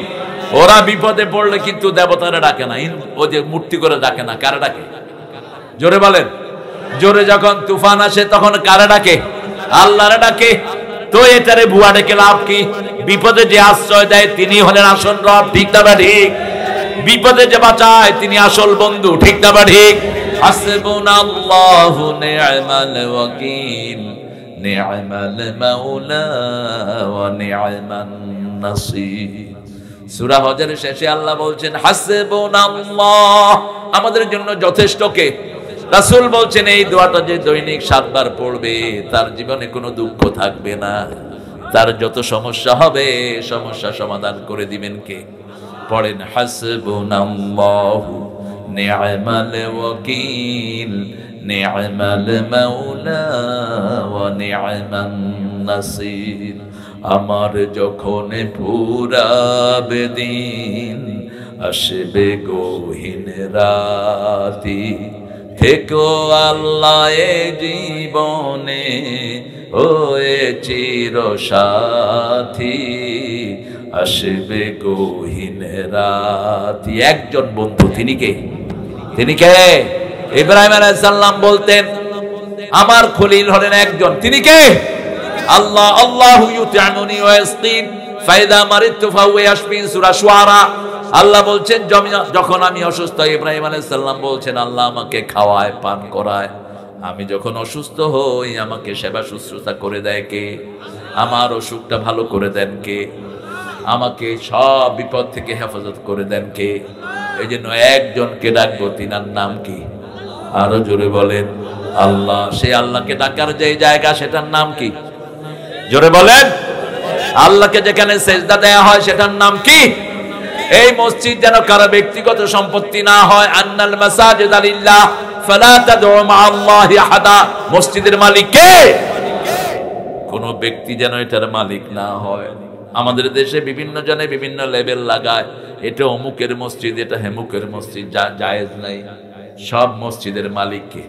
A: ওরা বিপদে পড়লে কিন্তু দেবতারা ডাকে না, ওই যে মূর্তি করে ডাকে না। কারে ডাকে? জোরে বলেন। জোরে যখন তুফান আসে তখন কারে ডাকে? আল্লাহরে ডাকে। তো এটারে ভুয়া ডেকে লাভ কি? বিপদে যে আশ্রয় দেয় তিনি হলেন আসল রব। ঠিক না ঠিক? বিপদে যে বাঁচায় তিনি আসল বন্ধু। ঠিক না ঠিক? হাসবুনাল্লাহু নি'মাল ওয়াকিল নি'মাল মাওলা ওয়া নি'মান নাসির। সূরা হজের শেষে আল্লাহ বলছেন, হাসবুনাল্লাহ, আমাদের জন্য যথেষ্ট কে? রাসূল বলছেন এই দোয়াটা যে দৈনিক 7 বার পড়বে, তার জীবনে কোনো দুঃখ থাকবে না। তার যত সমস্যা হবে, সমস্যা সমাধান করে দিবেন কে? পড়েন, হাসবুনাল্লাহু নি'মাল ওয়াকিল নি'মাল মাওলা ওয়া নি'মান নাসির। আমার যখন ফুরাবে দিন আসবে গহীন রাতি থেকো আল্লাহ এ জীবনে হয়ে চির সাথী আসবে গহীন রাতি। একজন বন্ধু, তিনি কে? তিনি কে? ইব্রাহিম আলাইহিস সালাম বলতেন আমার খলিল হলেন একজন, তিনি কে? আল্লাহ। আল্লাহু ইউতি'মুনি ওয়া ইয়াসকিন ফাইদা মারিতু ফাহুয়া ইয়াশফিন, সূরা শুআরা। আল্লাহ বলছেন যখন আমি অসুস্থ, ইব্রাহিম আলাইহিস সালাম বলছেন আল্লাহ আমাকে খাওয়ায় পান করায়, আমি যখন অসুস্থ হই আমাকে সেবা শুশ্রূষা করে দেয় কে? আমার অসুখটা ভালো করে দেন কে? আমাকে সব বিপদ থেকে হেফাজত করে দেন কে? এই জন্য একজনকে ডাকবো, তিনার নাম কি? আরো জোরে বলেন আল্লাহ। সেই আল্লাহকে ডাকার যে জায়গা সেটার নাম কি? জোরে বলেন। আল্লাহকে যেখানে সেজদা দেয়া হয় সেটার নাম কি? এই মসজিদ যেন কারো ব্যক্তিগত সম্পত্তি না হয়। আন্নাল মাসাজিদা লিল্লাহ ফালা তাদউ মা'আল্লাহি আহাদা। মসজিদের মালিক কে? কোন ব্যক্তি যেন এটার মালিক না হয়। আমাদের দেশে বিভিন্ন জনে বিভিন্ন লেভেল লাগায়, এটা অমুকের মসজিদ, এটা হেমুকের মসজিদ, জায়েজ নাই। সব মসজিদের মালিক কে?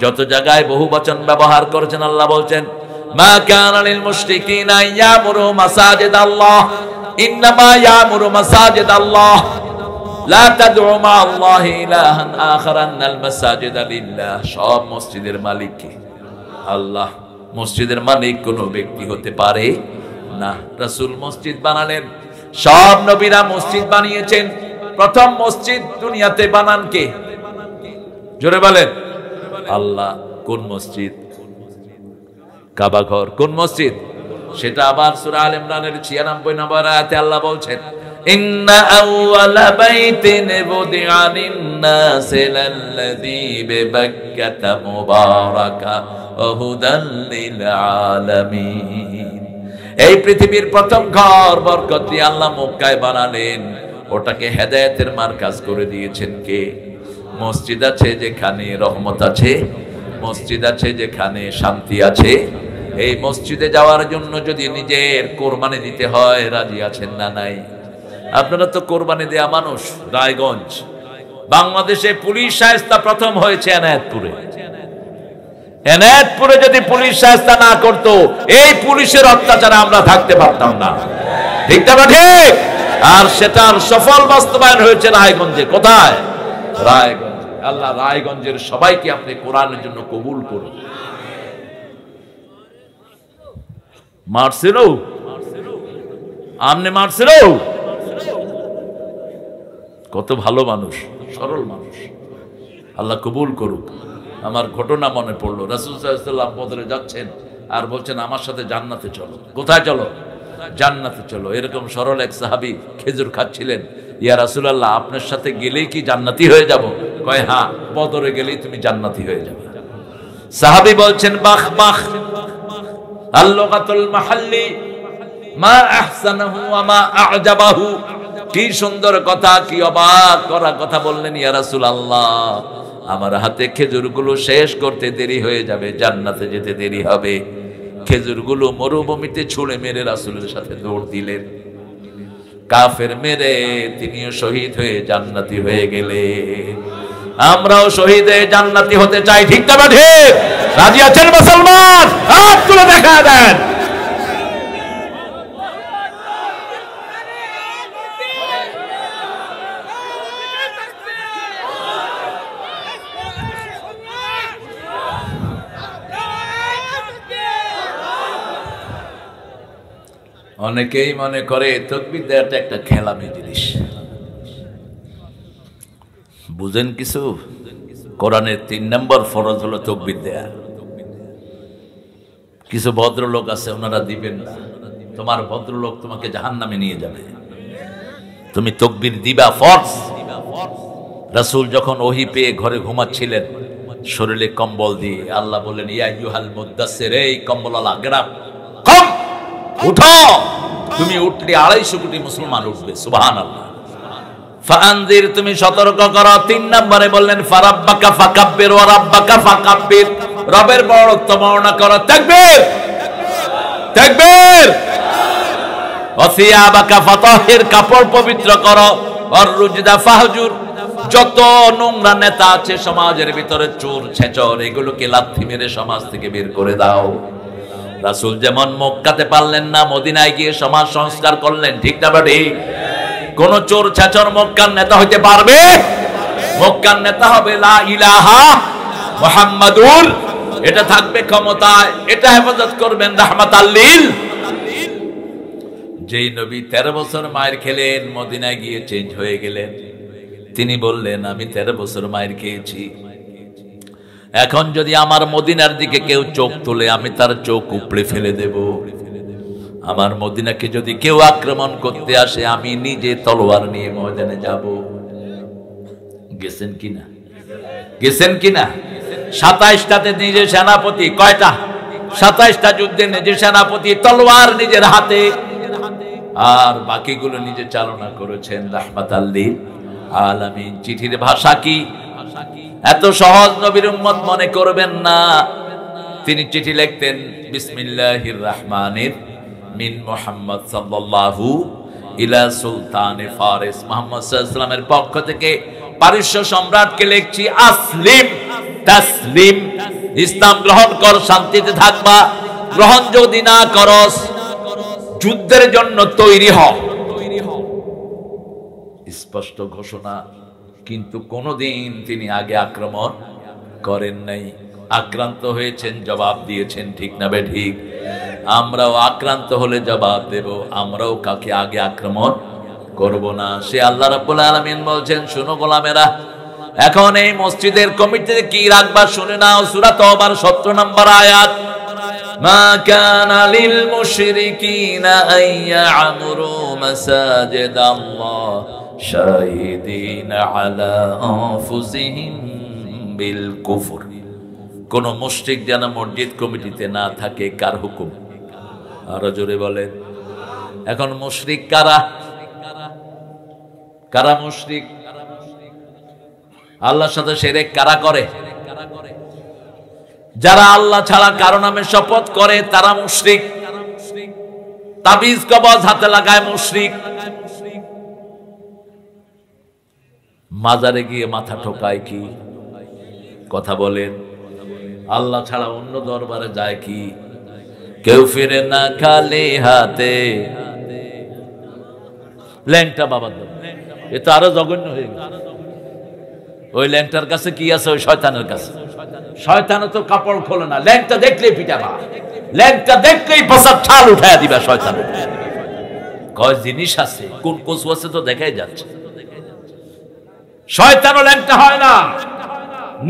A: যত জায়গায় বহু বচন ব্যবহার করেছেন আল্লাহ বলছেন মা কানা লিল মুশরিকিনা ইয়ামুরু মাসাজিদাল্লাহ ইন্নামা ইয়ামুরু মাসাজিদাল্লাহ লা তাদউ মা'আল্লাহি ইলাহান আখার আন্নাল মাসাজিদা লিল্লাহ। সব মসজিদের মালিক কে? আল্লাহ। মসজিদের মালিক কোনো ব্যক্তি হতে পারে না। রাসূল মসজিদ বানালেন, সব নবীরা মসজিদ বানিয়েছেন। প্রথম মসজিদ দুনিয়াতে বানান কে? জোরে বলেন আল্লাহ। কোন মসজিদ? কাবা ঘর। কোন মসজিদ? সেটা আবার সূরা আল ইমরানের 96 নম্বর আয়াতে আল্লাহ বলছেন ইন্না আউওয়ালা বাইতিন বুদিআ লিন-নাসি লাল্লাযী বিবাক্কাতা মুবারাকা ওয়া হুদাল লিল আলামিন। এই পৃথিবীর প্রথম ঘর বরকত দিয়ে আল্লাহ মক্কায় বানালেন, ওটাকে হেদায়েতের মার্কাজ করে দিয়েছেন কে? মসজিদ আছে যেখানে রহমত আছে, মসজিদ আছে যেখানে শান্তি আছে। এই মসজিদে যাওয়ার জন্য যদি নিজের কোরবানি দিতে হয়, রাজি আছেন না নাই? আপনারা তো কোরবানি দেয়া মানুষ। রায়গঞ্জ, বাংলাদেশে পুলিশ শায়েস্তা প্রথম হয়েছে এনায়েতপুরে। এনায়েতপুরে যদি পুলিশ শায়েস্তা না করতো, এই পুলিশের অত্যাচারে আমরা থাকতে পারতাম না। ঠিক না ঠিক? আর সেটার সফল বাস্তবায়ন হয়েছে রায়গঞ্জে। কোথায়? রায়গঞ্জ। আল্লাহ রায়গঞ্জের সবাইকে আপনি কোরআনের জন্য কবুল করুন। মারছিল আমনে, মারছিল কত ভালো মানুষ, সরল মানুষ। আল্লাহ কবুল করুক। আমার ঘটনা মনে পড়লো, রাসূল সাল্লাল্লাহু আলাইহি ওয়াসাল্লাম বদরে যাচ্ছেন আর বলছেন আমার সাথে জান্নাতে চলো। কোথায় চলো? জান্নাতে চলো। এরকম সরল এক সাহাবী খেজুর খাচ্ছিলেন। ইয়া রাসূলুল্লাহ, আপনার সাথে গেলেই কি জান্নাতি হয়ে যাব? কয় হ্যাঁ, বদরে গেলেই তুমি জান্নাতি হয়ে যাবে। সাহাবী বলছেন বাহ বাহ, আল-লুগাতুল মাহাল্লি মা আহসানাহু ওয়া মা আ'জাবাহু। কি সুন্দর কথা, কি অবাক করা কথা বললেন ইয়া রাসূলুল্লাহ। আমার হাতে খেজুরগুলো শেষ করতে দেরি হয়ে যাবে, জান্নাতে যেতে দেরি হবে। খেজুরগুলো মরুভূমিতে ছুঁড়ে মেরে রাসূলের সাথে দৌড় দিলেন। কাফের মেরে তিনিও শহীদ হয়ে জান্নাতি হয়ে গেলে, আমরাও শহীদ হয়ে জান্নাতি হতে চাই। ঠিক না ঠিক? রাজি আছেন মুসলমান? হাত তুলে দেখা দেন। অনেকেই মনে করে তাকবীর দেওয়াটা একটা খেলামি জিনিস। বুঝেন কিছু? কোরআনের 3 নম্বর ফরজ হলো তাকবীর দেয়া। কিছু ভদ্রলোক আছে, ওনারা দিবেন না। তোমার ভদ্রলোক তোমাকে জাহান্নামে নিয়ে যাবে। তুমি তাকবীর দিবা, ফরজ। রাসূল যখন ওহী পেয়ে ঘরে ঘুমাচ্ছিলেন, শরীরে কম্বল দিয়ে আল্লাহ বলেন ইয়া আইয়ুহাল মুদ্দাসসির, এই কম্বলওয়ালা গেট আপ, কম, উঠো। তুমি উঠলে 250 কোটি মুসলমান উঠবে। সুবহানাল্লাহ। ফাআনজির, তুমি সতর্ক করো। 3 নম্বরে বললেন ফারাব্বাকা ফাকাব্বির ওয়া রাব্বাকা ফাকাব্বির, রবের বড়ত্ব বর্ণনা করো। তাকবীর, তাকবীর। ওয়াসিয়াবাকা ফাতাহির, কাপড় পবিত্র করো, ওয়ার রুজদা ফাহজুর, যত নোংরা নেতা আছে সমাজের ভিতরে, চোর ছেচর, এগুলোকে লাথি মেরে সমাজ থেকে বের করে দাও। রাসূল যেমন মক্কাতে পারলেন না, মদিনায় গিয়ে সমাজ সংস্কার করলেন, ঠিক না ঠিক? কোন চোর ছেচর মক্কার নেতা হইতে পারবে? মক্কার নেতা হবে লা ইলাহা মুহাম্মাদুর, এটা থাকবে ক্ষমতায়, এটা হেফাজত করবেন রাহমাতাল লিল। যেই নবী 13 বছর মায়ের খেলেন, মদিনায় গিয়ে চেঞ্জ হয়ে গেলেন। তিনি বললেন, আমি 13 বছর মায়ের খেয়েছি, এখন যদি আমার মদিনার দিকে কেউ চোখ তোলে আমি তার চোখ উপড়ে ফেলে দেব। আমার মদিনাকে যদি কেউ আক্রমণ করতে আসে আমি নিজে তলোয়ার নিয়ে ময়দানে যাব। গেছেন কিনা? গেছেন কিনা? 27টাতে নিজে সেনাপতি, কয়টা? 27টা যুদ্ধে নিজে সেনাপতি, তলোয়ার নিজের হাতে, আর বাকিগুলো নিজে চালনা করেছেন রাহমাতাল লিল আলামিন। চিঠির ভাষা কি? এত সহজ নবীর উম্মত মনে করবেন না। তিনি চিঠি লিখতেন, বিসমিল্লাহির রহমানির মিন মুহাম্মদ সাল্লাল্লাহু ইলা সুলতানে ফারিস, মুহাম্মদ সাল্লাল্লাহু আলাইহি ওয়াসাল্লামের পক্ষ থেকে পারস্য সম্রাটকে লিখছি, আসলিম তাসলিম, ইসলাম গ্রহণ কর, শান্তিতে থাকবা। গ্রহণ যদি না করস যুদ্ধের জন্য তৈরি হ। স্পষ্ট ঘোষণা। কিন্তু কোনদিন তিনি আগে আক্রমণ করেন নাই। আক্রান্ত হয়েছেন, জবাব দিয়েছেন, ঠিক না ঠিক? আমরাও আক্রান্ত হলে জবাব দেব, আমরাও কাকে আগে আক্রমণ করব না। সে আল্লাহ রাব্বুল আলামিন বলছেন, শুনো গোলামেরা, এখন এই মসজিদের কমিটিতে কি রাখবা শুনে নাও। সূরা তাওবার 17 নম্বর আয়াত, মা কানা লিল মুশরিকিনা আইয়ামুরু মাসাজিদাল্লাহ শাহিদিনা আলা আনফুসিহিম বিল কুফর। কোন মুশরিক যেন মসজিদ কমিটিতে না থাকে। কার হুকুম? আরো জোরে বলেন। এখন মুশরিক কারা? কারা মুশরিক? আল্লাহর সাথে শিরক কারা করে? যারা আল্লাহ ছাড়া কারো নামে শপথ করে তারা মুশরিক। তাবিজ কবজ হাতে লাগায় মুশরিক। মাজারে গিয়ে মাথা ঠোকায় কি? কথা বলেন। আল্লাহ ছাড়া অন্য দরবারে যায় কি? কেউ ফিরে না খালি হাতে। ল্যাংটা বাবার দরবার, এ তো আরো জঘন্য হয়ে গেল। ওই ল্যাংটার কাছে কি আছে? ওই শয়তানের কাছে। শয়তানও তো কাপড় খোলে না, ল্যাংটা দেখলেই পিটাবা, ল্যাংটা দেখলেই পাছার ছাল উঠায় দিবা। শয়তান কয় জিনিস আছে, কোন কচু আছে তো দেখাই যাচ্ছে। শয়তানও ল্যাংটা হয় না,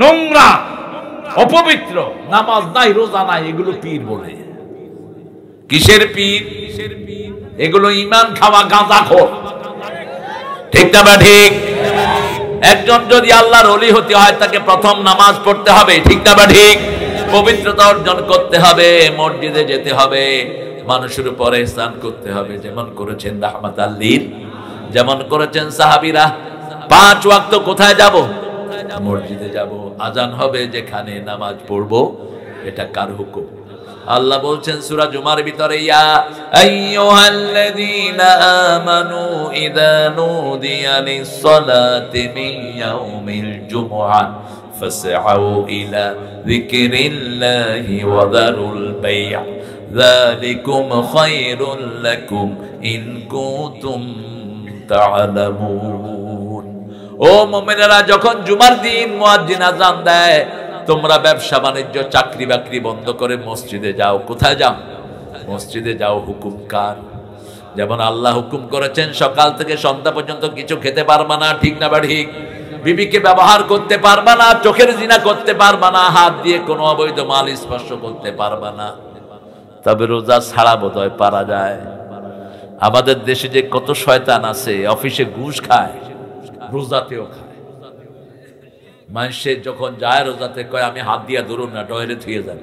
A: নোংরা, অপবিত্র, নামাজ নাই, রোজা নাই, এগুলো পীর বলে। কিসের পীর? এগুলো ঈমান খাওয়া গাঁজাখোর, ঠিক না বা ঠিক? একজন যদি আল্লাহর ওলি হতে হয় তাকে প্রথম নামাজ পড়তে হবে, ঠিক না বা ঠিক? পবিত্রতা অর্জন করতে হবে, মসজিদে যেতে হবে, মানুষের উপরে ইহসান করতে হবে, যেমন করেছেন রাহমাতাল লিল, যেমন করেছেন সাহাবীরা। 5 ওয়াক্ত কোথায় যাব? মসজিদে যাব। আজান হবে যেখানে, নামাজ পড়বো। এটা কার হুকুম? আল্লাহ বলছেন সূরা জুমার ভিতরে, ইয়া আইয়ুহাল্লাযীনা আমানু ইযা নুদিয়া লিস-সালাতি মিন ইয়াউমিল জুমআহ ফাসআউ ইলা যিকরিল্লাহি ওয়া যারুল বাই', যালিকুম খায়রুল লাকুম ইন কুনতুম তা'লামুন। ও মুমিনেরা, যখন জুমার দিন মুয়াজ্জিন আযান দেয় তোমরা ব্যবসা বাণিজ্য চাকরি বাকরি বন্ধ করে মসজিদে যাও। কোথায় যাও? মসজিদে যাও। হুকুম কার? যেমন আল্লাহ হুকুম করেছেন সকাল থেকে সন্ধ্যা পর্যন্ত কিছু খেতে পারবা না, ঠিক না বা ঠিক? বিবিকে ব্যবহার করতে পারবা না, চোখের জিনা করতে পারবা না, হাত দিয়ে কোনো অবৈধ মাল স্পর্শ করতে পারবা না। তবে রোজা ছাড়া বোধহয় পারা যায়। আমাদের দেশে যে কত শয়তান আছে, অফিসে ঘুষ খায়, রোজাতেও খায়। মানুষের যখন যায় রোজাতে কয় আমি হাত দিয়া ধরুন না, ডয়েরে ধুয়ে যান।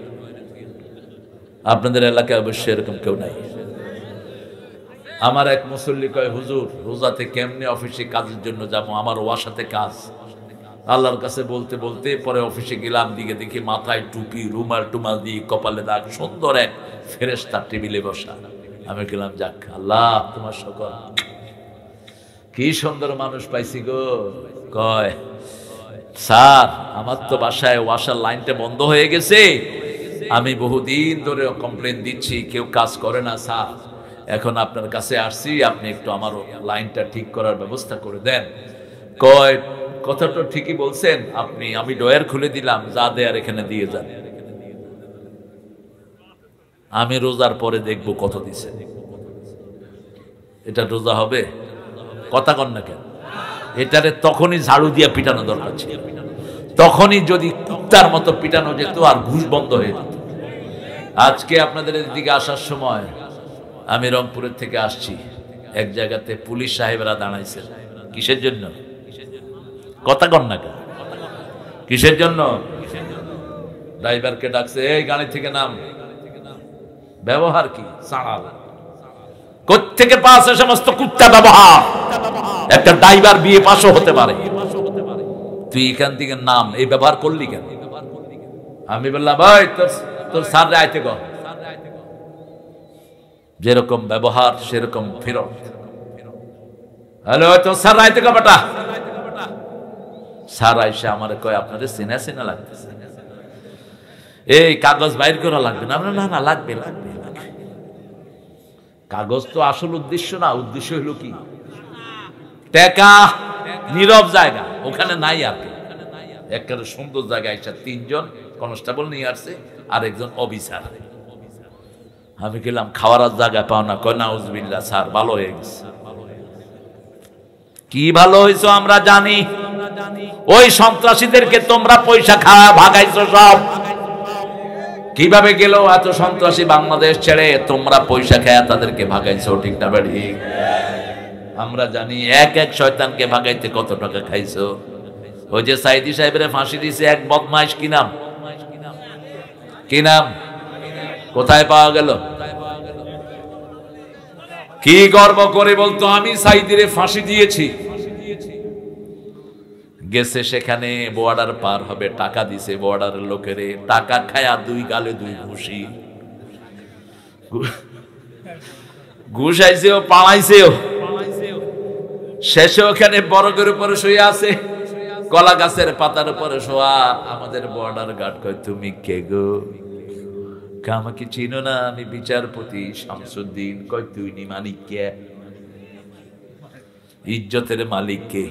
A: আপনাদের এলাকায় অবশ্যই এরকম কেউ নাই। আমার এক মুসল্লি কয়, হুজুর রোজাতে কেমনে অফিসে কাজের জন্য যাবো, আমার ওয়ার সাথে কাজ। আল্লাহর কাছে বলতে বলতে পরে অফিসে গেলাম, দিকে দেখি মাথায় টুপি, রুমাল টুমাল দিয়ে, কপালে দাগ, সুন্দর এক ফেরেশতা টেবিলে বসা। আমি গেলাম, যাক আল্লাহ তোমার সকল, কি সুন্দর মানুষ পাইছি গো। কয় স্যার আমার তো বাসায় ওয়াশার লাইনটা বন্ধ হয়ে গেছে, আমি বহুদিন ধরে কমপ্লেন দিচ্ছি, কেউ কাজ করে না স্যার, এখন আপনার কাছে আসছি, আপনি একটু আমার লাইনটা ঠিক করার ব্যবস্থা করে দেন। কয় কথাটা ঠিকই বলছেন আপনি, আমি ডয়ার খুলে দিলাম, যা দেয়ার এখানে দিয়ে যান, আমি রোজার পরে দেখবো কত দিছে। এটা রোজা হবে? কথা কন না কেন? এটারে তখনই ঝাড়ু দিয়ে পিটানো দরকার ছিল, তখনই যদি কুত্তার মতো পিটানো যেত আর ঘুষ বন্ধ হয়ে যেত। আজকে আপনাদের দিকে আসার সময় আমি রংপুরের থেকে আসছি, এক জায়গাতে পুলিশ সাহেবরা দাঁড়াইছে, কিসের জন্য? কথা কন না কেন? কিসের জন্য? ড্রাইভারকে ডাকছে, এই গাড়ি থেকে নাম। ব্যবহার কি সাড়াল, কোত্থেকে পাস সমস্ত কুত্তা ব্যবহার। একটা ড্রাইভার বিয়ে পাশও হতে পারে, তুই এখান থেকে নাম, এই ব্যবহার করলি কেন? আমি বললাম ভাই তোর স্যার আইতে গো, যেরকম ব্যবহার সেরকম ফেরত। হ্যালো, তোর স্যার আইতে গো বেটা। স্যার আইসা আমার কয় আপনাদের চেনা চেনা লাগতেছে, এই কাগজ বাইর করা লাগবে না? না না লাগবে লাগবে। কাগজ তো আসল উদ্দেশ্য না, উদ্দেশ্য হলো কি টাকা। নীরব জায়গা ওখানে নাই, আর একটা সুন্দর জায়গায় এসে তিনজন কনস্টেবল নিয়ে আসছে আর একজন অফিসার। আমি গেলাম, খাওয়ার জায়গা পাও না? কয় নাউজুবিল্লাহ স্যার, ভালো হয়ে গেছে। কি ভালো হয়েছে আমরা জানি, ওই সন্ত্রাসীদেরকে তোমরা পয়সা খাওয়া ভাগাইছো সব। কিভাবে গেল এত সন্ত্রাসী বাংলাদেশ ছেড়ে? তোমরা পয়সা খায়া তাদেরকে ভাগাইছো, ঠিক না বেড়ি? আমরা জানি এক এক শয়তানকে ভাগাইতে কত টাকা খাইছো। ওই যে সাইদি সাহেবের ফাঁসি দিছে এক বদমাইশ, কি নাম? কি নাম? কোথায় পাওয়া গেল? কি গর্ব করে বলতো আমি সাইদিরে ফাঁসি দিয়েছি। গেছে সেখানে বর্ডার পার হবে, টাকা দিছে বর্ডারের লোকেরে, টাকা খায়া দুই গালে দুই ঘুষি। ঘুষ আইছেও পালাইছেও, শেষে ওখানে বরগের উপরে শুয়ে আছে, কলা গাছের পাতার উপরে শোয়া। আমাদের বর্ডার গার্ড কয় তুমি কে গো? আমাকে চিনো না, আমি বিচারপতি শামসুদ্দিন। কয় তুই নি মালিক কে? ইজ্জতের মালিক কে?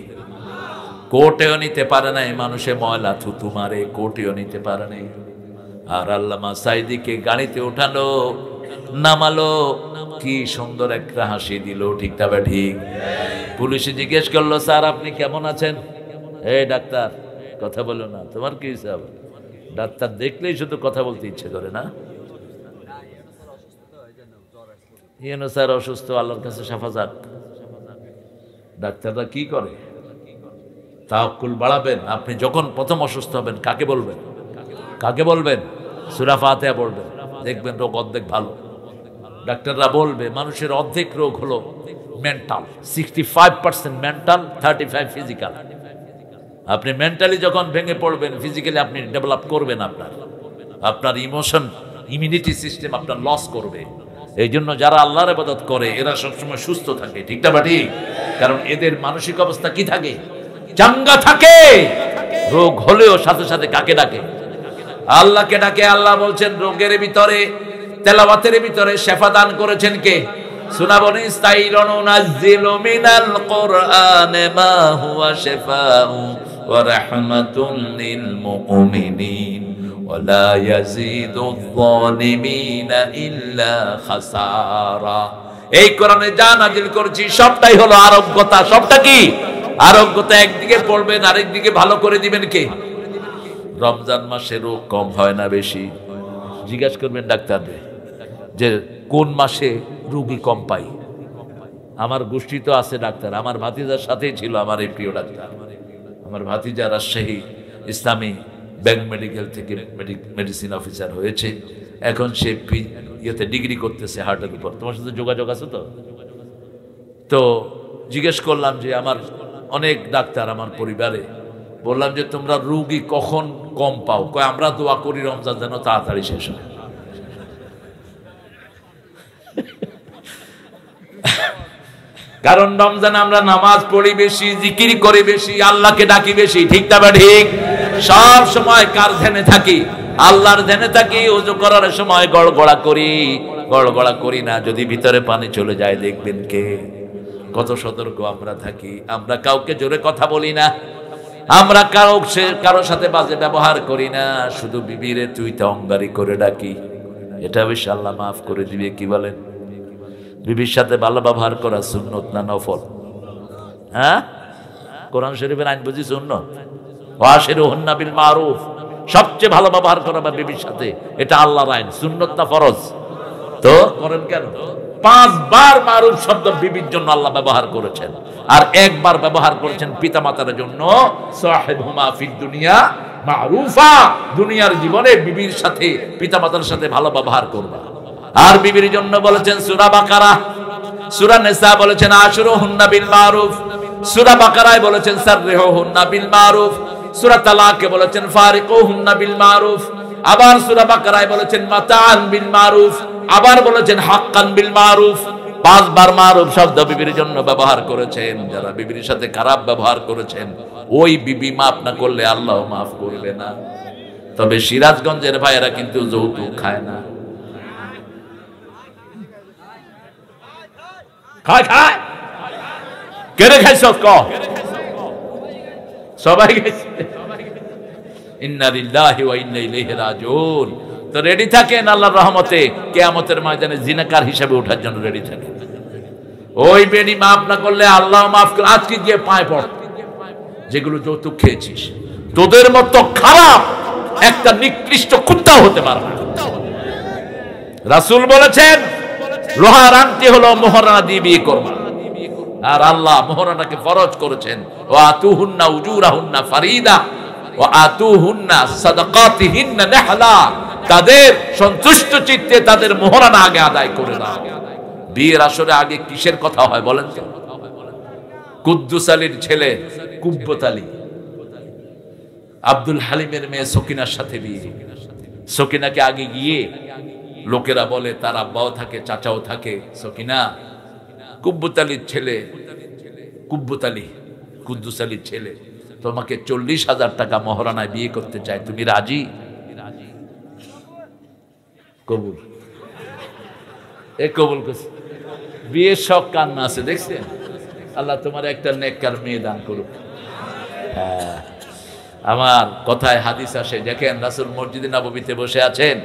A: কোর্টেও নিতে পারে নাই, মানুষে ময়লা থুতু মারে, কোর্টেও নিতে পারে নাই। আর আল্লামা সাইদিকে গাড়িতে উঠালো, নামালো, কি সুন্দর একটা হাসি দিল, ঠিক তবে ঠিক। পুলিশে জিজ্ঞেস করলো স্যার আপনি কেমন আছেন? এই ডাক্তার কথা বলো না, তোমার কি হিসাব? ডাক্তার দেখলেই শুধু কথা বলতে ইচ্ছে করে না? ইয়েনো স্যার অসুস্থ, আল্লাহর কাছে শাফা যাক। ডাক্তাররা কি করে? তাওয়াক্কুল বাড়াবেন। আপনি যখন প্রথম অসুস্থ হবেন কাকে বলবেন? কাকে বলবেন? সূরা ফাতিহা পড়বেন, দেখবেন রোগ অর্ধেক ভালো। ডাক্তাররা বলবে মানুষের অর্ধেক রোগ হলো মেন্টাল, 65% মেন্টাল, 35 ফিজিক্যাল। আপনি মেন্টালি যখন ভেঙে পড়বেন, ফিজিক্যালি আপনি ডেভেলপ করবেন, আপনার ইমোশন, ইমিউনিটি সিস্টেম আপনার লস করবে। এই জন্য যারা আল্লাহর ইবাদত করে এরা সবসময় সুস্থ থাকে, ঠিক না ঠিক? কারণ এদের মানসিক অবস্থা কি থাকে? চাঙ্গা থাকে। রোগ হলেও সাথে সাথে কাকে ডাকে? আল্লাহকে ডাকে। আল্লাহ বলছেন রোগের ভিতরে, তেলাওয়াতের ভিতরে শেফা দান করেছেন কে? সুনাবনি ইস্তাইরুন নাযিলু মিনাল কুরআনি মা হুয়া শিফাউ ওয়া রাহমাতুন লিল মুমিনিন ওয়া লা ইয়াজিদুয যালিমিনা ইল্লা খাসারা। এই কোরআনে যা নাযিল করেছি সবটাই হলো আরোগ্যতা। সবটা কি? আরোগ্যতা। একদিকে পড়বেন আরেকদিকে ভালো করে দিবেন কে? রমজান মাসে রোগ কম হয় না বেশি? জিজ্ঞেস করবেন ডাক্তারদের যে কোন মাসে রোগী কম পাই। আমার গোষ্ঠী তো আছে ডাক্তার, আমার ভাতিজার সাথেই ছিল আমার এই প্রিয় ডাক্তার। আমার ভাতিজা রাজশাহী ইসলামী ব্যাংক মেডিকেল থেকে মেডিসিন অফিসার হয়েছে, এখন সে ইয়েতে ডিগ্রি করতেছে হার্টের উপর। তোমার সাথে যোগাযোগ আছে তো? তো জিজ্ঞেস করলাম যে আমার অনেক ডাক্তার আমার পরিবারে, বললাম যে তোমরা রোগী কখন কম পাও? কয় আমরা দোয়া করি রমজান যেন তাড়াতাড়ি শেষ হয়। কারণ রমজানে আমরা নামাজ পড়ি বেশি, জিকির করি বেশি, আল্লাহকে ডাকি বেশি, ঠিক না বা ঠিক? সব সময় কার ধ্যানে থাকি? আল্লাহর ধ্যানে থাকি। ওযু করার সময় গড়গড়া করি না। যদি ভিতরে পানি চলে যায় দেখবেন কে। কত সতর্ক আমরা থাকি। আমরা কাউকে জোরে কথা বলি না, আমরা কারোর সাথে বাজে ব্যবহার করি না, শুধু বিবিরে তুই তো অঙ্গারি করে ডাকি। এটা বেশ আল্লাহ মাফ করে দিবে। কি বলেন? বিবির সাথে ভালো ব্যবহার করা সুন্নত না নফল? হ্যাঁ, কোরআন শরীফের আইন বুঝি সুন্নত। ওয়াশিরুহুন্না বিল মারুফ, সবচেয়ে ভালো ব্যবহার করা বিবির সাথে, এটা আল্লাহর আইন। সুন্নত না ফরজ? তো করেন কেন? 5 বার মারুফ শব্দ বিবির জন্য আল্লাহ ব্যবহার করেছেন, আর একবার ব্যবহার করেছেন পিতামাতার জন্য। সাহিবহুমা ফিদ দুনিয়া মারুফা, দুনিয়ার জীবনে বিবির সাথে পিতামাতার সাথে ভালো ব্যবহার করবা। আর বিবির জন্য বলেছেন সূরা বাকারা, সূরা নিসা বলেছেন আশরুহুন্না বিল মারুফ, সূরা বাকারায় বলেছেন সাররিহুন্না বিল মারুফ, সূরা তালাকে বলেছেন ফারিকুহুন্না বিল মারুফ, আবার সূরা বাকারায় বলেছেন মাতাআন বিল মারুফ, আবার বলেছেন হাক্কান বিল মারুফ। 5 বার মারুফ শব্দ বিবির জন্য ব্যবহার করেছেন। যারা বিবির সাথে খারাপ ব্যবহার করেছেন, ওই বিবি মাফ না করলে আল্লাহ মাফ করবে না। তবে সিরাজগঞ্জের ভাইয়েরা কিন্তু যৌতুক খায় না। খায় কেড়ে খাইছ? সবাই খাইছে। ইন্না লিল্লাহি ওয়া ইন্না ইলাইহি রাজিউন। তো রেডি থাকেন আল্লাহর রহমতে কিয়ামতের ময়দানে জিনাকার হিসেবে ওঠার জন্য রেডি থাকেন। ওই বেনি মাফ না করলে আল্লাহ মাফ করে। আজকে গিয়ে পায় পড়, যেগুলো যৌতুক খেয়েছিস। তোদের মতো খারাপ একটা নিকৃষ্ট কুত্তাও হতে পারে না। রাসূল বলেছেন লোহার আংটি হলো মোহরানা দিয়ে বিয়ে করবা, আর আল্লাহ মোহরানাকে ফরজ করেছেন। ওয়া আতুহুন্না উজুরাহুন্না ফারিদা ওয়া আতুহুন্না সাদাকাতিহিন্না নিহলা, তাদের সন্তুষ্ট চিত্তে তাদের মোহরানা আগে আদায় করে দাও। বিয়ের আসরে আগে কিসের কথা হয় বলেন তো? কুদ্দুস আলীর ছেলে কুব্বত আলী, আব্দুল হালিমের মেয়ে সকিনার সাথে বিয়ে। সকিনাকে আগে গিয়ে লোকেরা বলে, তার আব্বাও থাকে, চাচাও থাকে, সকিনা কুব্বত আলীর ছেলে, কুব্বত আলী কুদ্দুস আলীর ছেলে তোমাকে 40,000 টাকা মোহরানায় বিয়ে করতে চায়, তুমি রাজি? কবুল। কবুল করছে। বিয়ের শখ কান্না আছে, দেখছেন? আল্লাহ তোমার একটা নেককার মেয়ে দান করুক। হ্যাঁ, আমার কথায় হাদিস আসে, দেখেন রাসূল মসজিদে নববীতে বসে আছেন,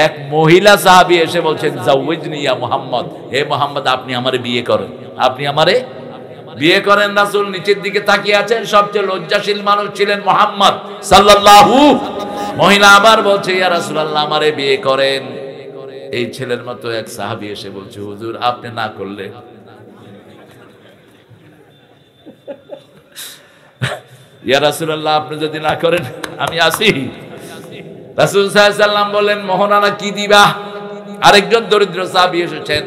A: এক মহিলা সাহাবী এসে বলছেন জাওয়াজনি ইয়া মুহাম্মদ, হে মুহাম্মদ আপনি আমারে বিয়ে করেন, আপনি আমারে বিয়ে করেন। রাসূল নিচের দিকে তাকিয়ে আছেন, সবচেয়ে লজ্জাশীল মানুষ ছিলেন মুহাম্মদ সাল্লাল্লাহু। মহিলা আবার বলছে ইয়া রাসূলুল্লাহ আমারে বিয়ে করেন। এই ছেলের মতো এক সাহাবী এসে বলছে হুজুর আপনি না করলে। ইয়া রাসূলুল্লাহ আপনি যদি না করেন আমি আসি। রাসূল সাল্লাল্লাহু আলাইহি ওয়াসাল্লাম বলেন মোহরানা কি দিবা? আরেকজন দরিদ্র সাহাবী এসেছেন,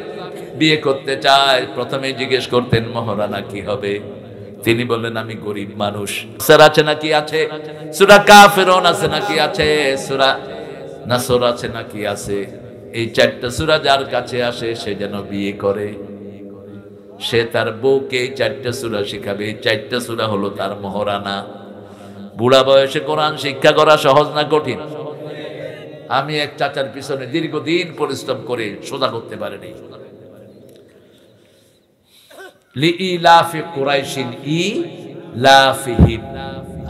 A: বিয়ে করতে চায়। প্রথমে জিজ্ঞেস করতেন মোহরানা কি হবে? তিনি বললেন আমি গরিব মানুষ। সূরা আছে নাকি আছে? সূরা কাফিরুন আছে নাকি আছে? সূরা নাসর আছে নাকি আছে? এই 4টা সূরা যার কাছে আসে সে যেন বিয়ে করে। সে তার বউকে 4টা সূরা শিখাবে। 4টা সূরা হলো তার মোহরানা। বুড়া বয়সে কোরআন শিক্ষা করা সহজ না কঠিন? আমি এক চাচার পিছনে দীর্ঘদিন পরিশ্রম করে সোজা করতে পারিনি। লিইলাফি কুরাইশিন ইলাফিহিম,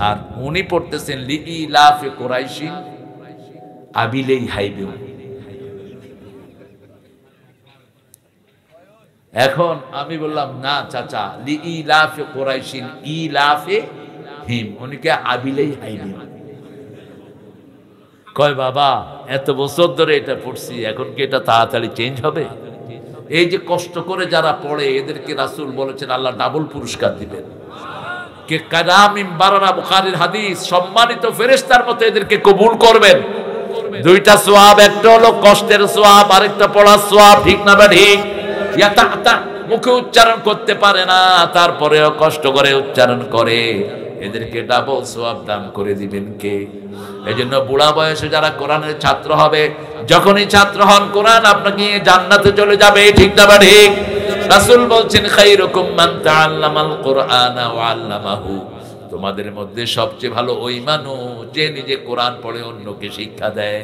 A: আর উনি পড়তেছেন লিইলাফি কুরাইশিন আবিলাই হাইবিউ। এখন আমি বললাম না চাচা, লিইলাফি কুরাইশিন ইলাফিহিম, উনিকে আবিলাই হাইবিউ কয়। বাবা এত বছর ধরে এটা পড়ছি, এখন কি এটা তাড়াতাড়ি চেঞ্জ হবে? এই যে কষ্ট করে যারা পড়ে এদেরকে রাসূল বলেছেন আল্লাহ ডাবল পুরস্কার দিবেন। কে কাদামিম বারারা, বুখারীর হাদিস, সম্মানিত ফেরেশতার মতো এদেরকে কবুল করবেন। 2টা সওয়াব, একটা হলো কষ্টের সওয়াব, আরেকটা পড়ার সওয়াব, ঠিক না বা ঠিক? ইয়াতা মুখে উচ্চারণ করতে পারে না, তারপরেও কষ্ট করে উচ্চারণ করে, এদেরকে ডাবল সওয়াব দান করে দিবেন কে? এজন্য বুড়া বয়সে যারা কোরআনের ছাত্র হবে, যখনই ছাত্র হন কোরআন আপনাকে জান্নাতে চলে যাবে, ঠিক না বা ঠিক? রাসূল বলছেন খায়রুকুম মান তাআল্লামাল কুরআনা ওয়া আল্লামাহু, তোমাদের মধ্যে সবচেয়ে ভালো ওই মানুষ যে নিজে কোরআন পড়ে অন্যকে শিক্ষা দেয়।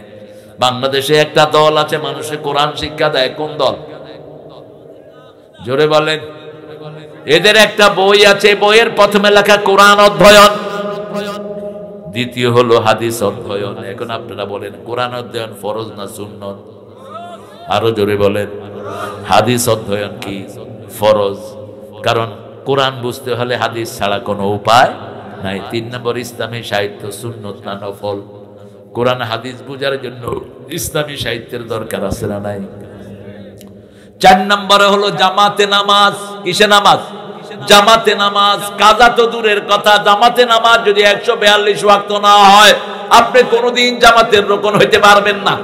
A: বাংলাদেশে একটা দল আছে মানুষে কোরআন শিক্ষা দেয়, কোন দল? জোরে বলেন। এদের একটা বই আছে, বইয়ের প্রথমে লেখা কোরআন অধ্যয়ন, দ্বিতীয় হলো হাদিস অধ্যয়ন। এখন আপনারা বলেন কোরআন অধ্যয়ন ফরজ না সুন্নত? আরো জোরে বলেন। হাদিস অধ্যয়ন কি ফরজ, কারণ কোরআন বুঝতে হলে হাদিস ছাড়া কোনো উপায় নাই। 3 নম্বর ইসলামী সাহিত্য সুন্নত না নফল? কোরআন হাদিস বোঝার জন্য ইসলামী সাহিত্যের দরকার আছে না নাই? 4 নম্বরে হলো জামাতে নামাজ। কিসে নামাজ? জামাতে নামাজ। কাজা তো দূরের কথা, জামাতে নামাজ যদি 142 ওয়াক্ত না হয় আপনি কোনোদিন জামাতের রোকন হইতে পারবেন না।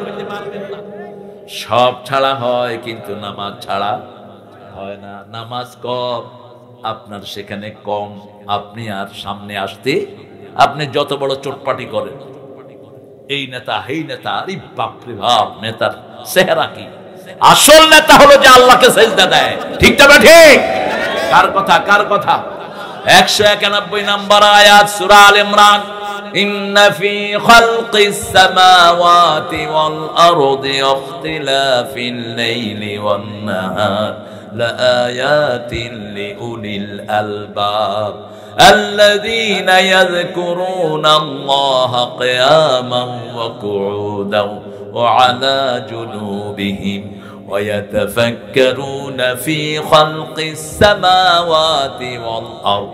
A: সব ছাড়া হয় কিন্তু নামাজ ছাড়া হয় না। নামাজ কম, আপনার সেখানে কম, আপনি আর সামনে আসতে আপনি যত বড় চোটপাটি করেন, এই নেতা এই নেতা, আরে বাপরে বাপ, নেতার চেহারা কি? আসল নেতা হলো যে আল্লাহকে সেজদা দেয়। ঠিক তবে ঠিক? কার কথা? কার কথা? 191 নম্বর আয়াত সূরা আল ইমরান, ইন্না ফি খালকিস সামাওয়াতি ওয়াল আরদি ইখতিলাফিল লাইলি ওয়ান নাহার লাআয়াতিন লিউলিল আলবাব আল্লাযীনা ইয়াযকুরুনা আল্লাহা কিয়ামান ওয়া কুউদান ওয়া আলা জুনুবিহিম ويتفكرون في خلق السماوات والأرض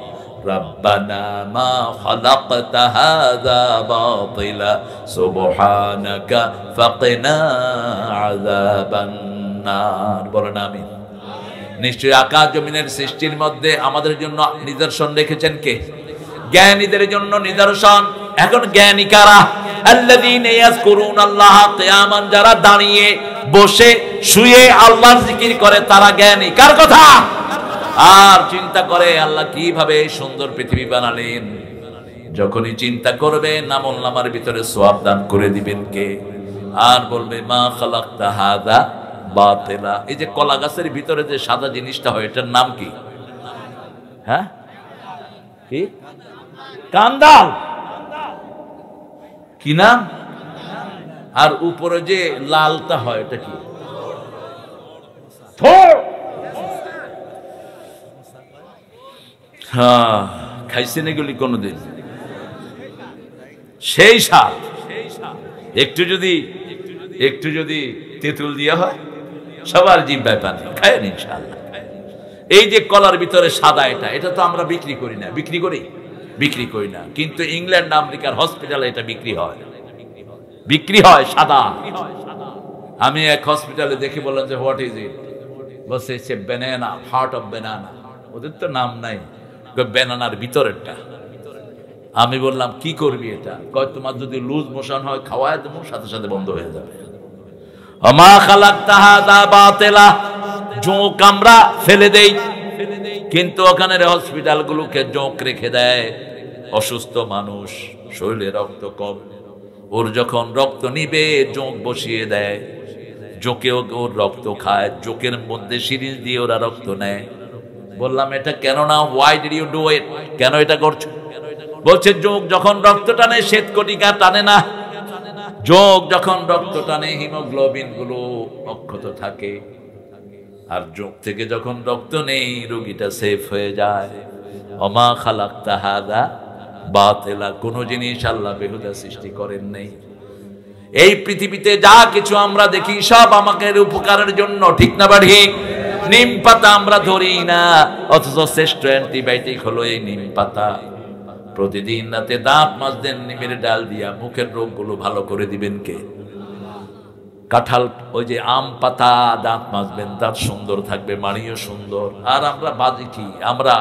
A: ربنا ما خلقت هذا باطلا سبحانك فقنا عذاب النار। বলেন আমিন। নিশ্চয়ই আকাশ জমিনের সৃষ্টির মধ্যে আমাদের জন্য নিদর্শন রেখেছেন কে? জ্ঞানীদের জন্য নিদর্শন। এখন জ্ঞানী কারা? আল্লাযীনা ইয়াযকুরুনাল্লাহা কিয়ামান, যারা দাঁড়িয়ে বসে শুয়ে আল্লাহর জিকির করে তারা জ্ঞানী। কার কথা? আর চিন্তা করে আল্লাহ কিভাবে সুন্দর পৃথিবী বানালেন। যখনই চিন্তা করবে আমলনামার ভিতরে সওয়াব দান করে দিবেন কে? আর বলবে মা খালাকতা হাযা বাতিলা। এই যে কলা গাছের ভিতরে যে সাদা জিনিসটা হয় এটার নাম কি? হ্যাঁ, কি? কান্দাল। কি নাম? আর উপরে যে লালটা হয় এটা কি? হ্যাঁ, খাইছেন এগুলি কোনদিন? সেই স্বাদ। একটু যদি তেঁতুল দিয়া হয় সবার জিহ্বায় পানি। খায়েন ইনশাআল্লাহ। এই যে কলার ভিতরে সাদা, এটা তো আমরা বিক্রি করি না। বিক্রি করি না, কিন্তু ইংল্যান্ড আমেরিকার হসপিটালে এটা বিক্রি হয় সাদা। আমি এক হসপিটালে দেখে বললাম যে হোয়াট ইজ ইট? বলছে it's a banana, heart of banana. ওদের তো নাম নাই, ব্যানানার ভিতরেরটা। আমি বললাম কি করবি এটা? কয় তোমার যদি লুজ মোশন হয় খাওয়ায় দেবো, সাথে সাথে বন্ধ হয়ে যাবে। আমা খালাকতা হাযা বাতিলা। জোঁক আমরা ফেলে দেই, কিন্তু ওখানের হসপিটালগুলোকে জোঁক রেখে দেয়। অসুস্থ মানুষ, শরীরে রক্ত কম, ওর যখন রক্ত নিবে জোঁক বসিয়ে দেয়, জোঁকেও ওর রক্ত খায়, জোঁকের মধ্যে সিরিঞ্জ দিয়ে ওরা রক্ত নেয়। বললাম এটা কেন না? Why did you do it? কেন এটা করছো? বলছে জোঁক যখন রক্ত টানে শ্বেতকণিকা টানে না। জোঁক যখন রক্ত টানে হিমোগ্লোবিন গুলো অক্ষত থাকে, আর জোঁক থেকে যখন রক্ত নেই রোগীটা সেফ হয়ে যায়। ওমা খালাকতা হাযা বাতিলা। কোন জিনিস আল্লাহ বেহুদা সৃষ্টি করেন নাই। এই পৃথিবীতে যা কিছু আমরা দেখি সব আমাদের উপকারের জন্য। ঠিক না ঠিক? নিম পাতা আমরা ধরি না, অথচ শ্রেষ্ঠ অ্যান্টিবায়োটিক হলো এই নিম পাতা। প্রতিদিন রাতে দাঁত মাজতেন নিমের ডাল দিয়া। মুখের রোগগুলো ভালো করে দিবেন কে? কাঁঠাল, ওই যে আম পাতা দাঁত মাজবেন, দাঁত সুন্দর থাকবে, মাড়িও সুন্দর। আর আমরা বাজি কি? আমরা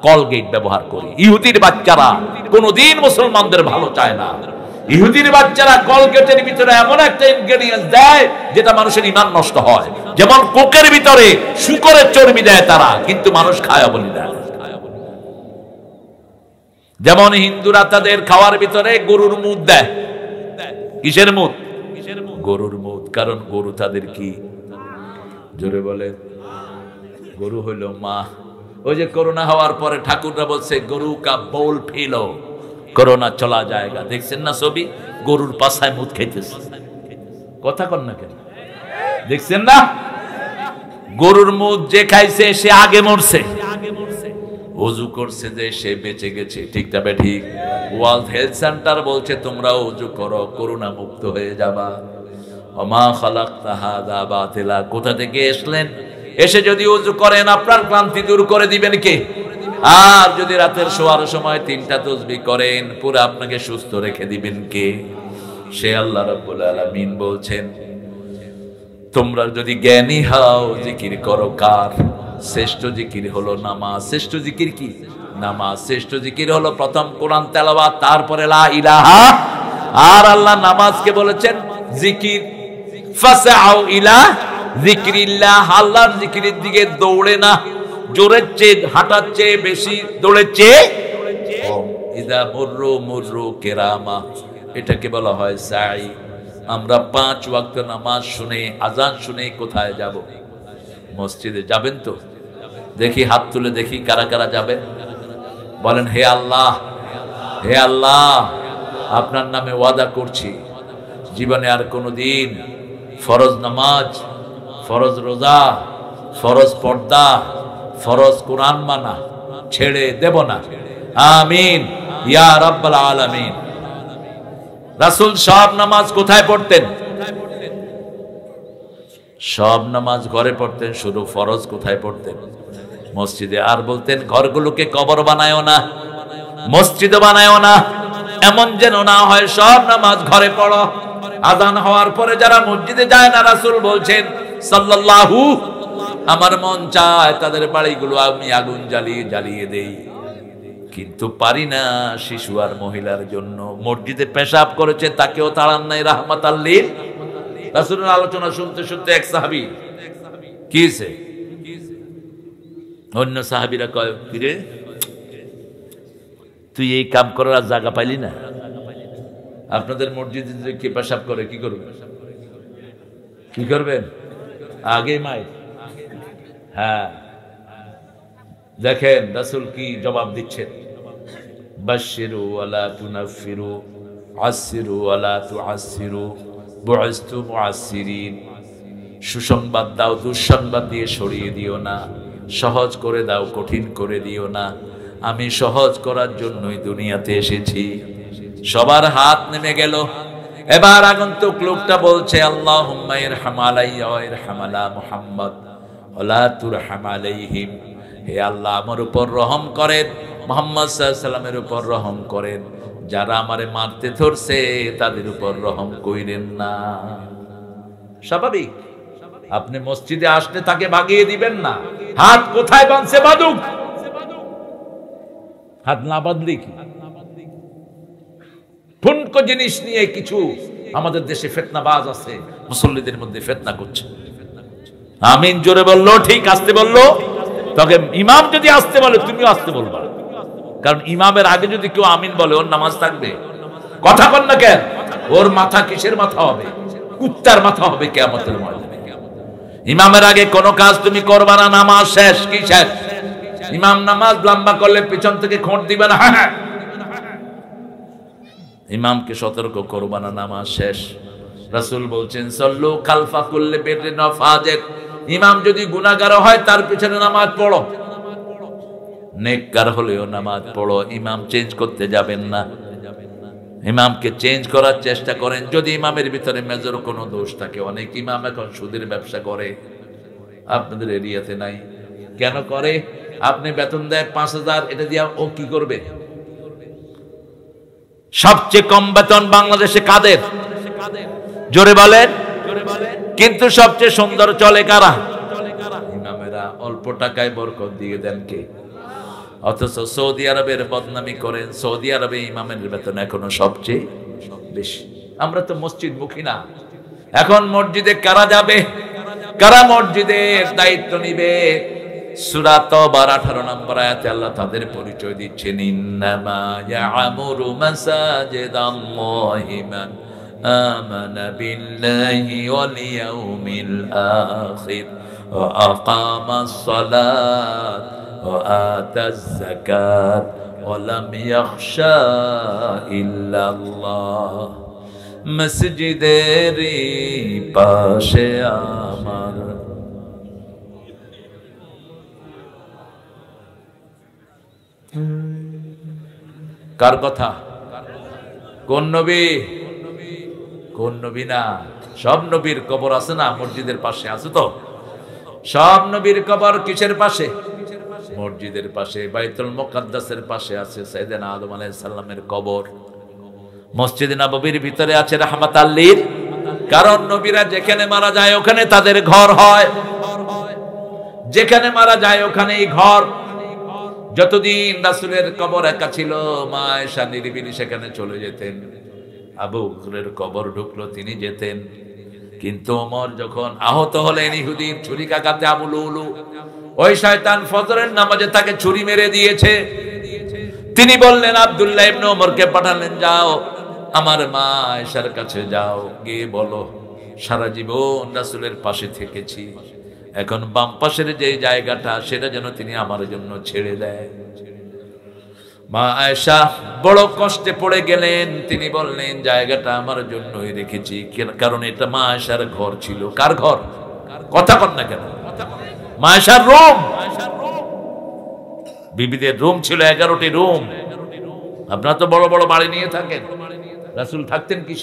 A: কলগেট ব্যবহার করি। ইহুদির বাচ্চারা কোনদিন মুসলমানদের ভালো চায় না। ইহুদির বাচ্চারা কলগেটের ভিতরে এমন একটা ইনগ্রেডিয়েন্টস দেয় যেটা মানুষের ঈমান নষ্ট হয়। যেমন কোকের ভিতরে শূকরের চর্বি দেয় তারা, কিন্তু মানুষ খায় বলি না। যেমন হিন্দুরা তাদের খাওয়ার ভিতরে গরুর মুদ দেয়। কিসের মুদ? গরুর মুদ। কারণ গরু তাদের কি? জোরে বলে। গরু হইল মা। ওই যে করোনা হওয়ার পরে ঠাকুররা বলছে গরু কা বোল ফিলো, করোনা চলা যায়গা। দেখছেন না ছবি, গরুর পাছায় মুত খাইতেছে। কথা কন না কেন? দেখছেন না, গরুর মুত যে খাইছে সে আগে মরছে, ওযু করছে যে সে বেঁচে গেছে। ঠিক তবে ঠিক। ওয়ার্ল্ড হেলথ সেন্টার বলছে তোমরা ওযু করো, করোনা মুক্ত হয়ে যাবা। ওমা খালাকতা হাযা বাতিলা। কোথা থেকে এসলেন? এসে যদি ওযু করেন আপনার ক্লান্তি দূর করে দিবেন কে? আর যদি রাতের শোয়ার সময় 3টা তাসবিহ করেন পুরো আপনাকে সুস্থ রেখে দিবেন কে? সে আল্লাহ রাব্বুল আলামিন বলছেন তোমরা যদি জ্ঞানী হও জিকির করো কার? শ্রেষ্ঠ জিকির হলো নামাজ। শ্রেষ্ঠ জিকির কি? নামাজ। শ্রেষ্ঠ জিকির হলো প্রথম কোরআন তেলাওয়াত, তারপরে লা ইলাহা। আর আল্লাহ নামাজকে বলেছেন জিকির, ফাসআউ ইলা যিকরিল্লাহ। আল্লাহর জিকিরের দিকে দৌড়ে না, জোরের চেয়ে হাঁটার চেয়ে বেশি, দৌড়ের চেয়ে কম। ইদা মুররু মুররু কিরামা, এটাকে বলা হয় সাই। আমরা 5 ওয়াক্ত নামাজ শুনে, আজান শুনে কোথায় যাব? মসজিদে যাবেন তো? দেখি হাত তুলে দেখি কারা কারা যাবেন। বলেন হে আল্লাহ, হে আল্লাহ, আপনার নামে ওয়াদা করছি জীবনে আর কোনোদিন ফরজ নামাজ, ফরজ রোজা, ফরজ পর্দা, ফরজ কোরআন মানা ছেড়ে দেব না। আমিন ইয়া রাব্বাল আলামিন। রাসূল সব নামাজ কোথায় পড়তেন? সব নামাজ ঘরে পড়তেন, শুধু ফরজ কোথায় পড়তেন? মসজিদে। আর বলতেন ঘরগুলোকে কবর বানায়ও না, মসজিদ বানায়ও না, এমন যেন না হয় সব নামাজ ঘরে পড়ো। আযান হওয়ার পরে যারা মসজিদে যায় না, রাসূল বলছেন সাল্লাল্লাহু, আমার মন চায় তাদের বাড়িগুলো আমি আগুন জ্বালিয়ে জ্বালিয়ে দেই, কিন্তু পারি না। শিশু আর মহিলার জন্য মসজিদে পেশাব করেছে, তাকেও তাড়ান নাই রাহমাতাল লিল। রাসূলের আলোচনা শুনতে শুনতে এক সাহাবী কি হয়েছে, অন্য সাহাবীরা কয় কিরে তুই এই কাম করার জায়গা পাইলি না? আপনাদের মসজিদে যে কে পেশাব করে কি করবেন? কি করবেন? আগে মাই। হ্যাঁ, দেখেন রাসূল কি জবাব দিচ্ছেন। বাশশিরু ওয়ালা তুনাফিরু, আশশিরু ওয়ালা তুআশশিরু, বুইস্তু মুআশশিরিন। সুসংবাদ দাও, দুঃসংবাদ দিয়ে সরিয়ে দিও না। সহজ করে দাও, কঠিন করে দিও না। আমি সহজ করার জন্যই দুনিয়াতে এসেছি। সবার হাত নেমে গেল। এবার আগন্তুক লোকটা বলছে আল্লাহুম্মা ইরহাম আলাইয়া ওয়া ইরহাম আলা মুহাম্মদ ওয়ালা তুরহাম আলাইহিম। হে আল্লাহ আমার উপর রহম করেন, মুহাম্মদ সাল্লাল্লাহু আলাইহি সাল্লামের উপর রহম করেন। যারা আমারে মারতে ধরছে তাদের উপর রহম কইরেন না। স্বাভাবিক, আপনি মসজিদে আসলে তাকে ভাগিয়ে দিবেন না। হাত কোথায় বাঁধছে বাঁধুক, হাত না বাঁধলে কি? ঠুনকো জিনিস নিয়ে কিছু আমাদের দেশে ফিতনাবাজ আছে, মুসল্লিদের মধ্যে ফিতনা করছে। আমিন জোরে বললো ঠিক, আসতে বললো। তবে ইমাম যদি আসতে বলে তুমিও আসতে বলবা, কারণ ইমামের আগে যদি কেউ আমিন বলে ওর নামাজ থাকবে? কথা বল না কেন? ওর মাথা কিসের মাথা হবে? কুত্তার মাথা হবে কিয়ামতের ময়দানে। ইমামের আগে কোনো কাজ তুমি করবা না, নামাজ শেষ। কি শেষ? ইমাম নামাজ লম্বা করলে পিছন থেকে খোঁট দিবে না। হ্যাঁ, ইমামকে সতর্ক করবা না, নামাজ শেষ। রাসূল বলছেন সাল্লু খালফা কুল্লি বিররিন ওয়া ফাজির। ইমাম যদি গুনাহগার হয় তার পিছনে নামাজ পড়ো, নেককার হলেও নামাজ পড়ো। ইমাম চেঞ্জ করতে যাবেন না, ইমামকে চেঞ্জ করার চেষ্টা করেন। যদি ইমামের ভিতরে মেজর কোনো দোষ থাকে, অনেক ইমাম এখন সুদের ব্যবসা করে, আপনাদের এরিয়াতে নাই। কেন করে? আপনি বেতন দেয় 5,000, এটা দিয়া ও কি করবে? সবচেয়ে কম বেতন বাংলাদেশে কাদের? জোরে বলেন। কিন্তু সবচেয়ে সুন্দর চলে কারা? ইমামেরা। অল্প টাকায় বরকত দিয়ে দেন কে? অথচ সৌদি আরবের বদনামি করেন। সৌদি আরবে ইমামের বেতন এখনো সবচেয়ে বেশি। আমরা তো মসজিদ মুখী না। এখন মসজিদে কারা যাবে? কারা মসজিদের দায়িত্ব নিবে? সূরা তাওবার 18 নম্বর আয়াতে আল্লাহ তাদের পরিচয় দিচ্ছেন, ইন্নামা ইয়া'মুরু মাসাজিদাল্লাহি মান আমানা বিল্লাহি ওয়াল ইয়াউমিল আখির ওয়া আকামাস সালাত ওয়া আতাজ যাকাত ওয়া লাম ইয়াখশা ইল্লাল্লাহ। মসজিদের পাশে আমার কার কথা? কোন নবী? কোন নবী না? সব নবীর কবর আছে না মসজিদের পাশে? আছে তো। সব নবীর কবর কিসের পাশে? মসজিদের পাশে, বাইতুল মুকাদ্দাসের পাশে আছে সাইয়েদনা আদম আলাইহিস সালামের কবর। মসজিদে নববীর ভিতরে আছে রাহমাতাল লিল, কারণ নবীরা যেখানে মারা যায় ওখানে তাদের ঘর হয়, যেখানে মারা যায় ওখানেই ঘর। যতদিন রাসূলের কবর একা ছিল, মা আয়েশা নিরিবিলি সেখানে চলে যেতেন। আবু বকরের কবর ঢুকলো, তিনি যেতেন। কিন্তু ওমর যখন আহত হলেন ইহুদির ছুরিকাঘাতে, আবু লুলু, ওই শয়তান ফজরের নামাজে তাকে ছুরি মেরে দিয়েছে। তিনি বললেন, আব্দুল্লাহ ইবনে ওমরকে পাঠালেন, যাও আমার মা আয়েশার কাছে যাও, গিয়ে বলো সারা জীবন রাসূলের পাশে থেকেছি, এখন বাম পাশের যে জায়গাটা সেটা যেন তিনি আমার জন্য ছেড়ে দেয়। মা আয়েশা বড় কষ্টে পড়ে গেলেন। তিনি বললেন, জায়গাটা আমার জন্যই রেখেছি, কারণ এটা মা আয়েশার ঘর ছিল। কার ঘর? কথা কর না কেন? মা আয়েশার রুম। বিবিদের রুম ছিল 11টি রুম। আপনারা তো বড় বড় বাড়ি নিয়ে থাকেন, রাসূল থাকতেন কি?